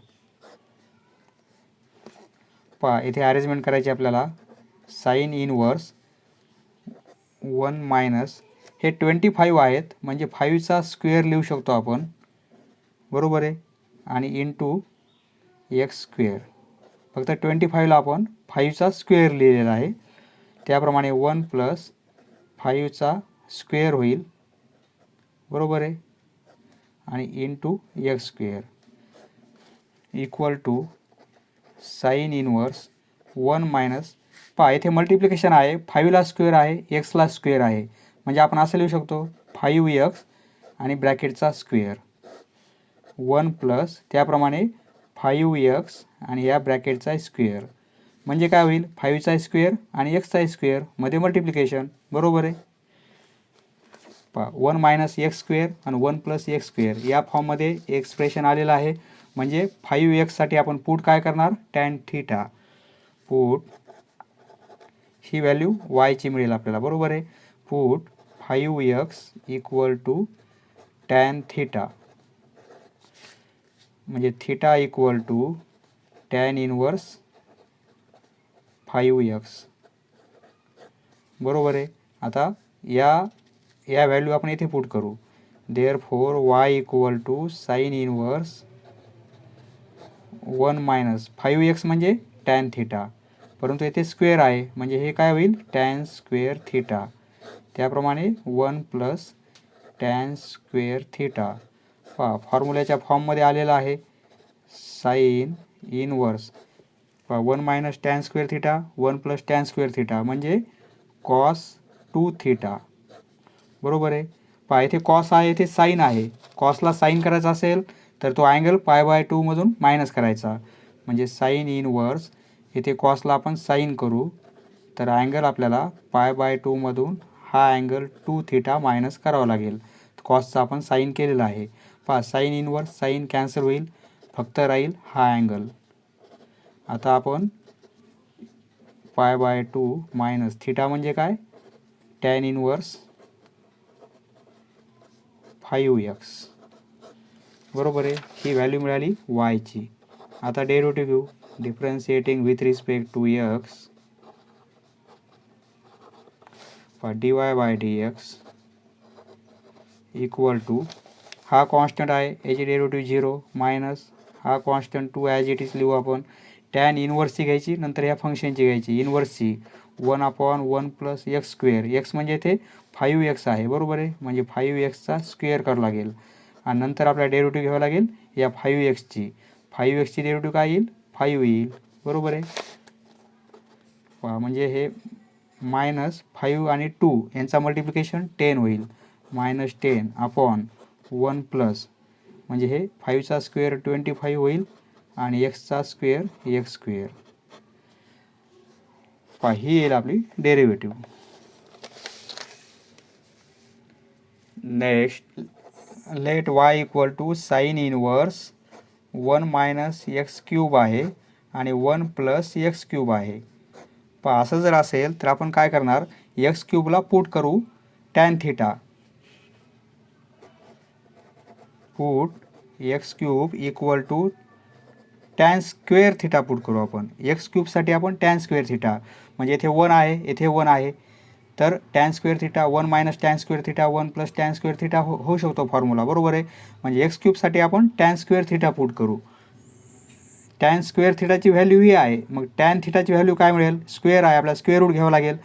इथे अरेंजमेंट करायची आपल्याला. साईन इनवर्स 1 मायनस हे 25 आहेत म्हणजे 5चा स्क्वेअर लिहू शकतो आपण बरोबर आहे, आणि इंटू एक्स स्क्वेअर. फक्त 25ला आपण 5चा स्क्वेअर लिहिलेला आहे. त्याप्रमाणे 1 प्लस 5चा स्क्वेअर होईल, बरोबर आहे, आणि into x square equal to sine inverse 1 minus. पहा इथे मल्टिप्लिकेशन आहे, 5ला स्क्वेअर आहे, एक्सला स्क्वेअर आहे, म्हणजे आपण असं लिहू शकतो 5x आणि ब्रॅकेटचा स्क्वेअर 1 प्लस त्याप्रमाणे 5x आणि या ब्रॅकेटचा स्क्वेअर, म्हणजे काय होईल 5चा स्क्वेअर आणि एक्सचा स्क्वेअर मध्ये मल्टिप्लिकेशन, बरोबर आहे. पहा 1 मायनस एक्स स्क्वेअर आणि 1 प्लस एक्स स्क्वेअर या फॉर्ममध्ये एक्सप्रेशन आलेलं आहे. म्हणजे 5xसाठी आपण पुट काय करणार, टॅन थिटा. पुट ही व्हॅल्यू वायची मिळेल आपल्याला, बरोबर आहे. Put 5x equal to tan theta, म्हणजे theta equal to tan inverse 5x, बरोबर आहे. आता या व्हॅल्यू आपण इथे पुट करू. Therefore y equal to sine inverse 1 minus 5x म्हणजे टॅन थिटा, परंतु येथे स्क्वेअर आहे म्हणजे हे काय होईल टॅन स्क्वेअर थिटा. त्याप्रमाणे 1 प्लस टॅन स्क्वेअर थिटा. पहा फॉर्म्युल्याच्या फॉर्ममध्ये आलेला आहे sine inverse 1 minus tan square theta 1 plus tan square theta म्हणजे कॉस 2 थिटा, बरोबर आहे. पहा इथे कॉस आहे, इथे साईन आहे. कॉसला साईन करायचा असेल तर तो अँगल π/2 मधून मायनस करायचा, म्हणजे साईन इनवर्स. इथे कॉसला आपण साईन करू तर अँगल आपल्याला π/2 मधून हा अँगल 2 थिटा मायनस करावा लागेल. कॉसचा आपण साईन केलेला आहे. पहा साईन इनवर्स साईन कॅन्सल होईल, फक्त राहील हा अँगल. आता आपण π/2 मायनस थिटा म्हणजे काय, टॅन इनवर्स 5x, बरोबर आहे. ही व्हॅल्यू मिळाली वायची. आता डेरिव्हेटिव्ह घेऊ. Differentiating with respect to x dy/dx equal to हा कॉन्स्टंट आहे, याची डेरिव्हेटिव्ह 0 मायनस हा कॉन्स्टंट 2 ॲज इट इज लिहू आपण. टॅन इनवर्सची घ्यायची, नंतर ह्या फंक्शनची घ्यायची इनवर्सची 1/1 प्लस एक्स स्क्वेअर. एक्स म्हणजे इथे 5x आहे, बरोबर आहे, म्हणजे 5xचा स्क्वेअर करावं लागेल आणि नंतर आपल्याला डेरिव्हेटिव्ह घ्यावं लागेल या 5xची. 5xची डेरिव्हेटिव्ह काय येईल 5 येईल, बरोबर आहे. म्हणजे हे मायनस 5 आणि 2 यांचा मल्टिप्लिकेशन 10 होईल, मायनस 10 अपॉन 1 प्लस म्हणजे हे 5चा स्क्वेअर 25 होईल आणि एक्सचा स्क्वेअर एक्स स्क्वेअर. ही येईल आपली derivative. Next let y equal to sine inverse 1 minus x cube आहे आणि 1 प्लस एक्स क्यूब आहे. पहा असं जर असेल तर आपण काय करणार, एक्स क्यूबला पुट करू tan theta. Put x cube equal to tan square theta put करू आपण. एक्स क्यूबसाठी आपण टॅन स्क्वेअर थिटा, म्हणजे इथे 1 आहे, इथे 1 आहे, तर tan square theta 1 minus tan square theta 1 plus tan square theta होऊ शकतो फॉर्म्युला, बरोबर आहे. म्हणजे एक्स क्यूबसाठी आपण टॅन स्क्वेअर थिटा पुट करू. टॅन स्क्वेअर थिटाची व्हॅल्यू ही आहे, मग टॅन थिटाची व्हॅल्यू काय मिळेल, स्क्वेअर आहे, आपल्याला स्क्वेअर रूट घ्यावं लागेल.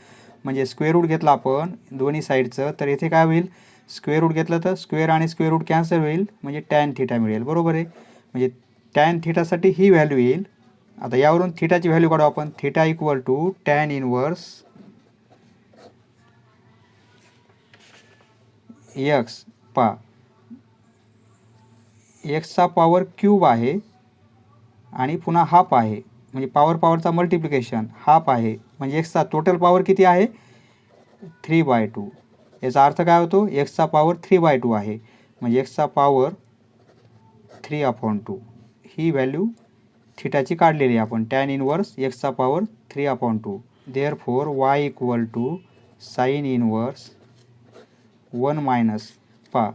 म्हणजे स्क्वेअर रूट घेतला आपण दोन्ही साईडचं तर इथे काय होईल, स्क्वेअर रूट घेतलं तर स्क्वेअर आणि स्क्वेअर रूट कॅन्सल होईल, म्हणजे टॅन थिटा मिळेल, बरोबर आहे. म्हणजे टॅन थिटासाठी ही व्हॅल्यू येईल. आता यावरून थिटाची व्हॅल्यू काढू आपण. Theta equal to tan inverse x. पा एक्सचा पॉवर क्यूब आहे आणि पुन्हा हाफ आहे, म्हणजे पॉवरचा मल्टिप्लिकेशन हाफ आहे, म्हणजे एक्सचा टोटल पॉवर किती आहे 3/2. याचा अर्थ काय होतो, एक्सचा पॉवर 3/2 आहे, म्हणजे एक्सचा पॉवर 3/2. ही व्हॅल्यू थिटाची काढलेली आहे आपण. टॅन इनवर्स एक्सचा power 3/2. Therefore y equal to sine inverse 1 minus पा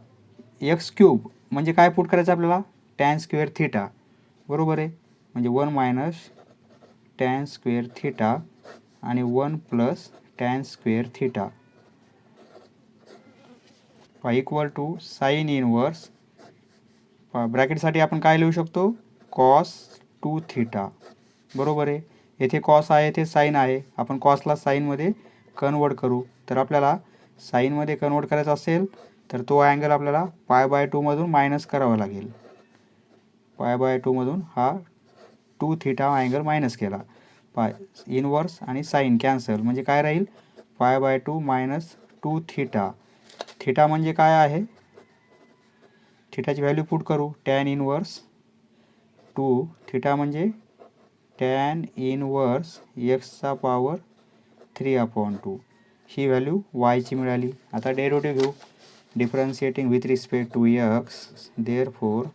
एक्स क्यूब म्हणजे काय पुट करायचं आपल्याला, टॅन स्क्वेअर थिटा, बरोबर आहे. म्हणजे 1 मायनस टॅन स्क्वेअर थिटा आणि 1 plus tan square theta equal to sine inverse. ब्रॅकेटसाठी आपण काय लिहू शकतो, कॉस 2 थिटा बरोबर आहे. येथे कॉस आहे, येथे साईन आहे. आपण कॉसला साईनमध्ये कन्वर्ट करू. तर आपल्याला साईनमध्ये कन्वर्ट करायचं असेल तर तो अँगल आपल्याला π/2 मधून मायनस करावा लागेल. π/2 मधून हा 2 थिटा अँगल मायनस केला. इनवर्स आणि साईन कॅन्सल म्हणजे काय राहील π/2 मायनस 2 थिटा. थिटा म्हणजे काय आहे, थिटाची व्हॅल्यू पुट करू. टॅन इनवर्स 2 थिटा म्हणजे टॅन इनवर्स एक्सचा पॉवर 3/2. ही व्हॅल्यू वायची मिळाली. आता डेरिव्हेटिव्ह घेऊ. Differentiating with respect to x therefore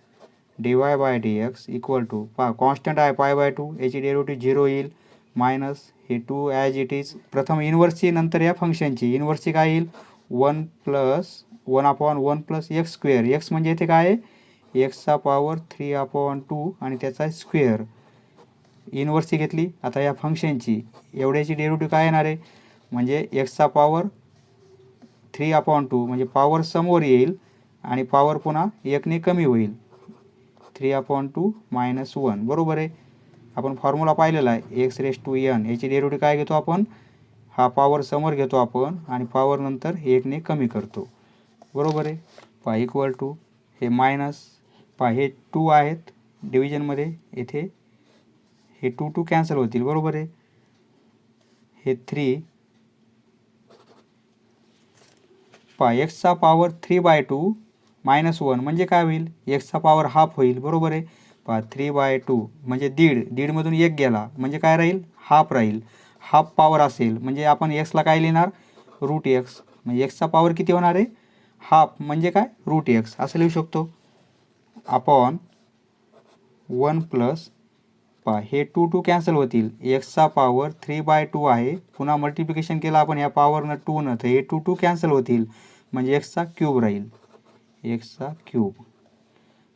dy/dx equal to constant आहे π/2 याची डेरिव्हेटिव्ह 0 येईल मायनस हे 2 ॲज इट इज. प्रथम इनवर्सची नंतर या फंक्शनची. इनवर्सची काय येईल 1 + 1/1 + x². एक्स म्हणजे इथे काय आहे एक्सचा पॉवर 3/2 आणि त्याचा स्क्वेअर. इनवर्सची घेतली. आता या फंक्शनची एवढ्याची डेरिव्हेटिव्ह काय येणार आहे म्हणजे एक्सचा पॉवर 3/2 म्हणजे पॉवर समोर येईल आणि पॉवर पुन्हा 1ने कमी होईल. 3/2 - 1 बरोबर आहे. आपण फॉर्म्युला पाहिलेला आहे x⁴n. याची डेरिव्हेटिव्ह काय घेतो आपण, हा पॉवर समोर घेतो आपण आणि पॉवर नंतर 1ने कमी करतो बरोबर आहे. इक्वल टू हे मायनस हे 2 आहेत डिव्हिजनमध्ये, येथे हे 2 2 कॅन्सल होतील बरोबर आहे. हे 3 एक्सचा पॉवर 3/2 - 1 म्हणजे काय होईल एक्सचा पॉवर हाफ होईल बरोबर आहे. 3/2 म्हणजे दीडमधून 1 गेला म्हणजे काय राहील हाफ राहील. हाफ पॉवर असेल म्हणजे आपण एक्सला काय लिहिणार √x. म्हणजे एक्सचा पॉवर किती होणार आहे हाफ म्हणजे काय √x असं लिहू शकतो. अपॉन 1 प्लस हे 2 2 कॅन्सल होतील. एक्सचा पॉवर 3/2 आहे. पुन्हा मल्टिप्लिकेशन केलं आपण ह्या पॉवरनं 2 तर हे 2 2 कॅन्सल होतील म्हणजे एक्सचा क्यूब राहील. एक्सचा क्यूब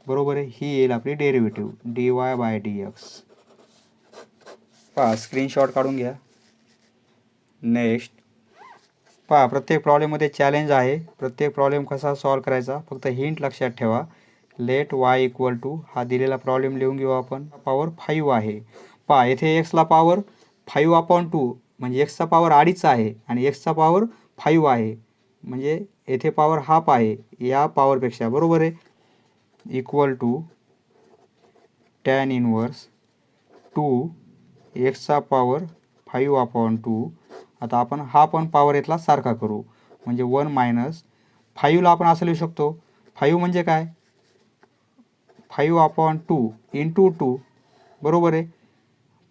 बरोबर आहे. ही येईल आपली डेरिव्हेटिव्ह dy/dx. स्क्रीनशॉट काढून घ्या. नेक्स्ट प्रत्येक प्रॉब्लेममध्ये चॅलेंज आहे. प्रत्येक प्रॉब्लेम कसा सॉल्व करायचा फक्त हिंट लक्षात ठेवा. लेट y इक्वल टू हा दिलेला प्रॉब्लेम लिहून घेऊ आपण. पॉवर 5 आहे. येथे एक्सला पॉवर 5/2 म्हणजे एक्सचा पॉवर 2.5 आहे आणि एक्सचा पॉवर 5 आहे म्हणजे येथे पॉवर हाफ आहे या पॉवरपेक्षा बरोबर आहे. इक्वल टू टॅन इनवर्स 2 एक्सचा पॉवर 5/2. आता आपण हा पण पॉवर इथला सारखा करू म्हणजे 1 मायनस 5ला आपण असं लिहू शकतो. 5 म्हणजे काय 5/2 इंटू 2 बरोबर आहे.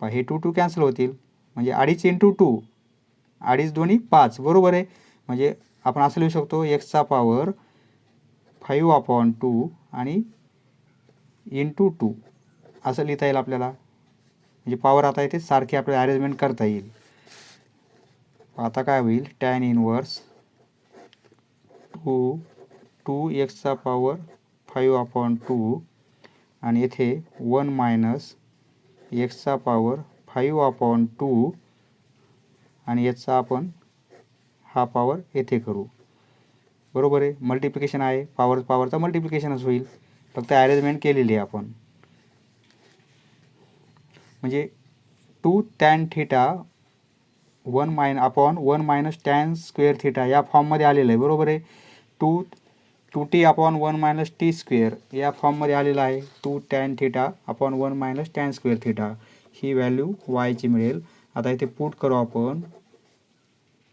हे 2 2 कॅन्सल होतील म्हणजे 2.5 इंटू 2 2.5 दोन्ही 5 बरोबर आहे. म्हणजे आपण असं लिहू शकतो एक्सचा पॉवर 5/2 आणि इंटू 2 असं लिहिता येईल आपल्याला. म्हणजे पॉवर आता इथे सारखी आपल्याला अरेंजमेंट करता येईल. आता काय होईल टॅन इनवर्स 2 एक्सचा पॉवर 5/2 आणि येथे 1 मायनस एक्सचा पॉवर 5/2 आणि याचा आपण हा पॉवर येथे करू बरोबर आहे. मल्टिप्लिकेशन आहे पॉवरचा मल्टिप्लिकेशनच होईल फक्त अरेंजमेंट केलेली आहे आपण. म्हणजे 2 tan theta 1 minus tan square theta या फॉर्ममध्ये आलेलं आहे बरोबर आहे. 2t/1 मायनस टी स्क्वेअर या फॉर्ममध्ये आलेला आहे. 2 tan theta 1 minus tan square theta ही व्हॅल्यू वायची मिळेल. आता इथे पुट करू आपण.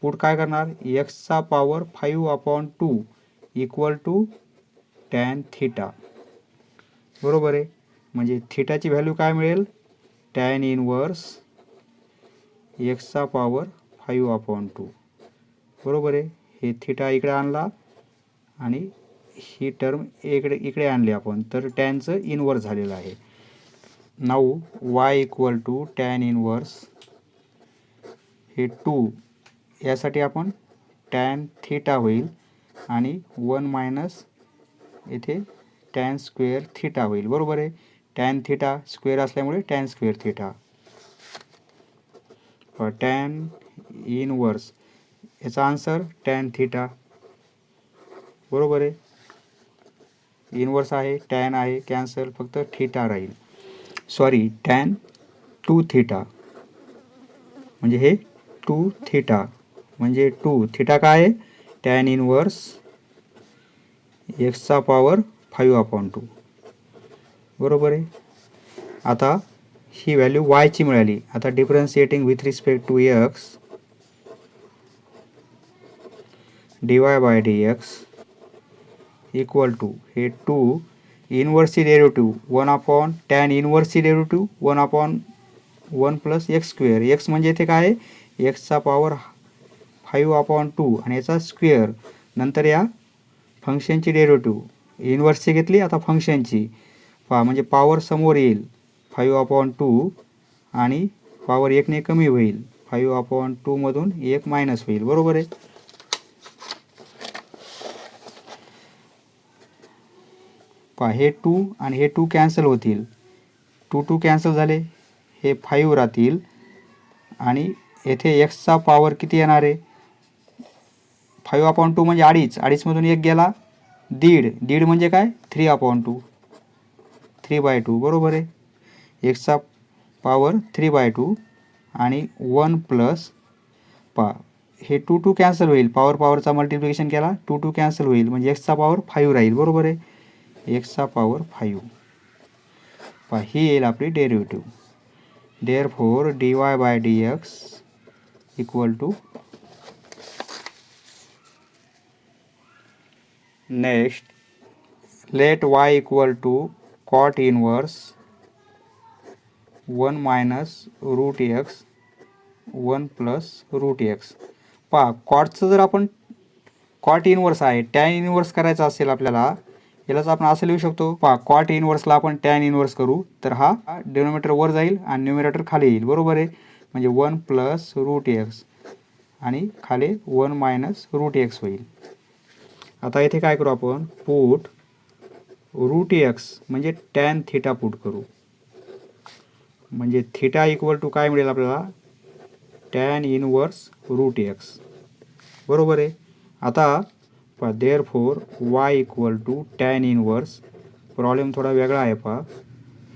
पुट काय करणार एक्सचा power 5/2 equal to tan theta बरोबर आहे. म्हणजे थिटाची व्हॅल्यू काय मिळेल टॅन इनवर्स एक्सचा पॉवर 5/2 बरोबर आहे. हे थिटा इकडे आणला आणि ही टर्म इकडे आणली आपण तर टॅनचं इनवर्स झालेलं आहे. Now y equal to tan inverse हे 2 यासाठी आपण टॅन थिटा होईल आणि 1 मायनस येथे टॅन स्क्वेअर थिटा होईल बरोबर आहे. टॅन थिटा स्क्वेअर असल्यामुळे tan square theta. Tan inverse याचा आन्सर टॅन थिटा बरोबर आहे. इनवर्स आहे टॅन आहे कॅन्सल फक्त थिटा राहील. सॉरी टॅन 2 थीटा, म्हणजे हे 2 थीटा म्हणजे 2 थीटा काय आहे, टॅन इनवर्स एक्सचा पॉवर 5/2 बरोबर आहे. आता ही व्हॅल्यू वायची मिळाली. आता differentiating with respect to x dy by dx equal to हे 2 इनवर्सची डेरिव्हेटिव्ह 1 टॅन इनवर्सची derivative 1 plus x square. X म्हणजे इथे काय आहे, एक्सचा पॉवर 5/2 आणि याचा स्क्वेअर. नंतर या फंक्शनची डेरिव्हेटिव्ह इनवर्सची घेतली, आता फंक्शनची पहा म्हणजे पॉवर समोर येईल 5/2 आणि पॉवर 1ने कमी होईल, 5/2 मधून 1 मायनस होईल बरोबर आहे. पहा हे 2 आणि हे 2 कॅन्सल होतील, 2 कॅन्सल झाले, हे 5 राहतील आणि येथे एक्सचा पॉवर किती येणार आहे, 5/2 म्हणजे अडीच मधून 1 गेला, दीड म्हणजे काय 3/2 3/2 बरोबर आहे. एक्सचा पॉवर 3/2 आणि 1 प्लस पहा हे 2 कॅन्सल होईल, पॉवरचा मल्टिप्लिकेशन केला 2 कॅन्सल होईल म्हणजे एक्सचा पॉवर 5 राहील बरोबर आहे. एक्सचा पॉवर 5 पहा ही येईल आपली derivative. Therefore dy by dx equal to next let y equal to cot inverse 1 minus root x 1 plus root x. पहा कॉटचं जर आपण कॉट इनवर्स आहे, टॅन इनवर्स करायचं असेल आपल्याला, यालाच आपण असं लिहू शकतो. पहा कॉट इनवर्सला आपण टॅन इनवर्स करू तर हा डिनोमिनेटर वर जाईल आणि न्यूमरेटर खाली येईल बरोबर आहे. म्हणजे 1 प्लस रूट एक्स आणि खाली 1 मायनस रूट एक्स होईल. आता इथे काय करू आपण, पुट रूट एक्स म्हणजे टॅन थीटा पुट करू, म्हणजे थीटा इक्वल टू काय मिळेल आपल्याला, टॅन इनवर्स रूट एक्स बरोबर आहे. आता therefore y equal to tan inverse, problem थोडा वेगळा आहे पहा.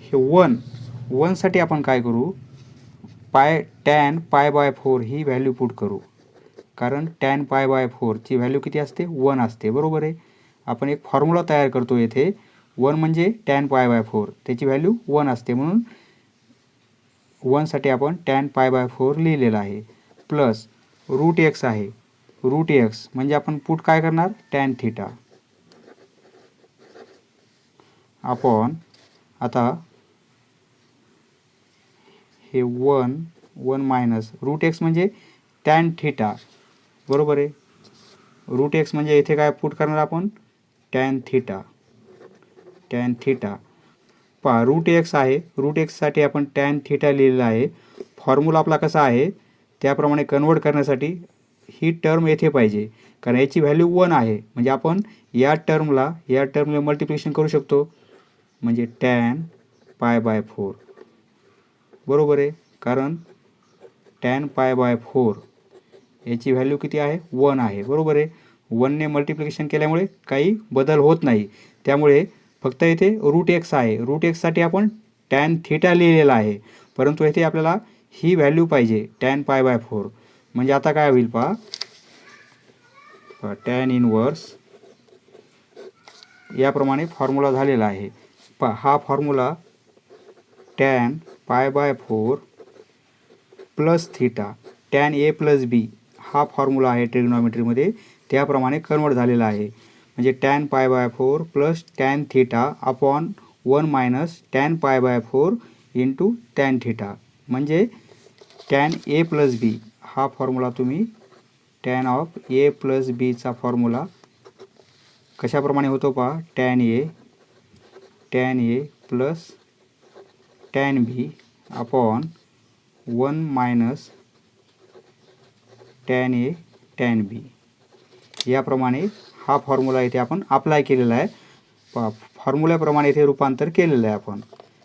हे 1 साठी आपण काय करू, टॅन पाय 4 ही व्हॅल्यू पुट करू, कारण टॅन पाय 4 ची व्हॅल्यू किती असते, 1 असते बरोबर आहे. आपण एक फॉर्म्युला तयार करतो येथे, 1 म्हणजे टॅन पाय 4 त्याची व्हॅल्यू 1 असते, म्हणून 1 साठी आपण टॅन पाय 4 लिहिलेला आहे. प्लस रूट एक्स आहे, रूट एक्स म्हणजे आपण पुट काय करणार, टॅन थीटा आपण आता हे 1 मायनस रूट एक्स म्हणजे टॅन थीटा बरोबर आहे. रूट एक्स म्हणजे इथे काय पुट करणार आपण, टॅन थीटा पहा रूट एक्स आहे, रूट एक्ससाठी आपण टॅन थीटा लिहिलेला आहे. फॉर्म्युला आपला कसा आहे त्याप्रमाणे कन्वर्ट करण्यासाठी ही टर्म येथे पाहिजे, कारण याची व्हॅल्यू 1 आहे, म्हणजे आपण या टर्मला मल्टिप्लिकेशन करू शकतो, म्हणजे टॅन पाय 4 बरोबर आहे. कारण टॅन पाय 4 याची व्हॅल्यू किती आहे, 1 आहे बरोबर आहे. 1ने मल्टिप्लिकेशन केल्यामुळे काही बदल होत नाही, त्यामुळे फक्त इथे रूट एक्स आहे, रूट एक्ससाठी आपण टॅन थीटा लिहिलेला आहे, परंतु इथे आपल्याला ही व्हॅल्यू पाहिजे टॅन पाय 4. म्हणजे आता काय होईल पहा, टॅन इनवर्स याप्रमाणे फॉर्म्युला झालेला आहे. पहा हा formula tan pi 4 plus theta tan A plus B हा फॉर्म्युला आहे ट्रिग्नॉमेट्रीमध्ये, त्याप्रमाणे कन्वर्ट झालेला आहे. म्हणजे tan pi 4 plus tan theta upon 1 minus tan pi 4 into tan theta, म्हणजे टॅन ए प्लस बी हा फॉर्म्युला तुम्ही टॅन ऑफ ए प्लस बीचा फॉर्म्युला कशाप्रमाणे होतो पहा, tan A plus tan B upon 1 minus tan A tan B, याप्रमाणे हा formula इथे आपण अप्लाय केलेला आहे. फॉर्म्युल्याप्रमाणे इथे रूपांतर केलेलं आहे आपण,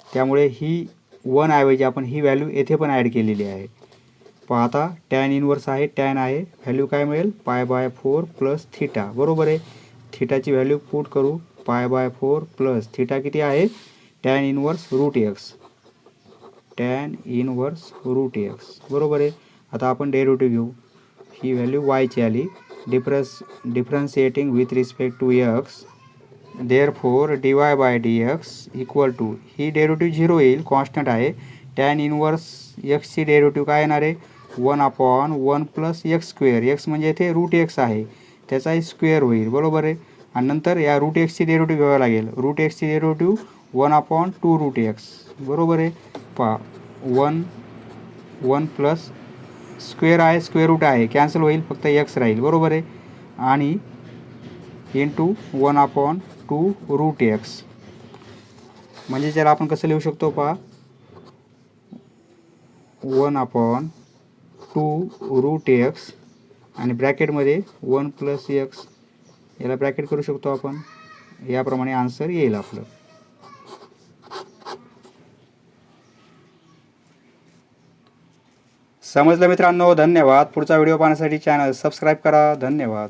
त्यामुळे ही 1 ऐवजी आपण ही व्हॅल्यू येथे पण ॲड केलेली आहे. पहा आता टॅन इनवर्स आहे, टॅन आहे, व्हॅल्यू काय मिळेल, पाय 4 प्लस थीटा बरोबर आहे. थीटाची व्हॅल्यू पुट करू, पाय 4 प्लस थीटा किती आहे, tan inverse root x tan inverse root x, बरोबर आहे. आता आपण डेरिव्हेटिव्ह घेऊ. ही व्हॅल्यू वायची आली, differentiating with respect to x, therefore D y by D x equal to, ही डेरिव्हेटिव्ह 0 येईल, कॉन्स्टंट आहे. टॅन इनवर्स एक्सची डेरिव्हेटिव्ह काय येणार आहे, 1/1 प्लस एक्स स्क्वेअर, एक्स म्हणजे इथे रूट एक्स आहे त्याचाही स्क्वेअर होईल, बरोबर आहे. आणि नंतर या रूट एक्सची डेरिव्हेटिव्ह घ्यावी लागेल. रूट एक्सची डेरिव्हेटिव्ह 1/2 रूट एक्स, बरोबर आहे. पहा 1 प्लस स्क्वेअर आहे, स्क्वेअर रूट आहे, कॅन्सल होईल, फक्त एक्स राहील, बरोबर आहे. आणि इंटू 1/2 रूट एक्स, म्हणजे त्याला आपण कसं लिहू शकतो पहा, 1/2 रूट एक्स आणि ब्रॅकेटमध्ये 1 प्लस एक्स, याला ब्रॅकेट करू शकतो आपण. याप्रमाणे आन्सर येईल आपलं. समजलं मित्रांनो, धन्यवाद. पुढचा व्हिडिओ पाहण्यासाठी चॅनल सबस्क्राईब करा. धन्यवाद.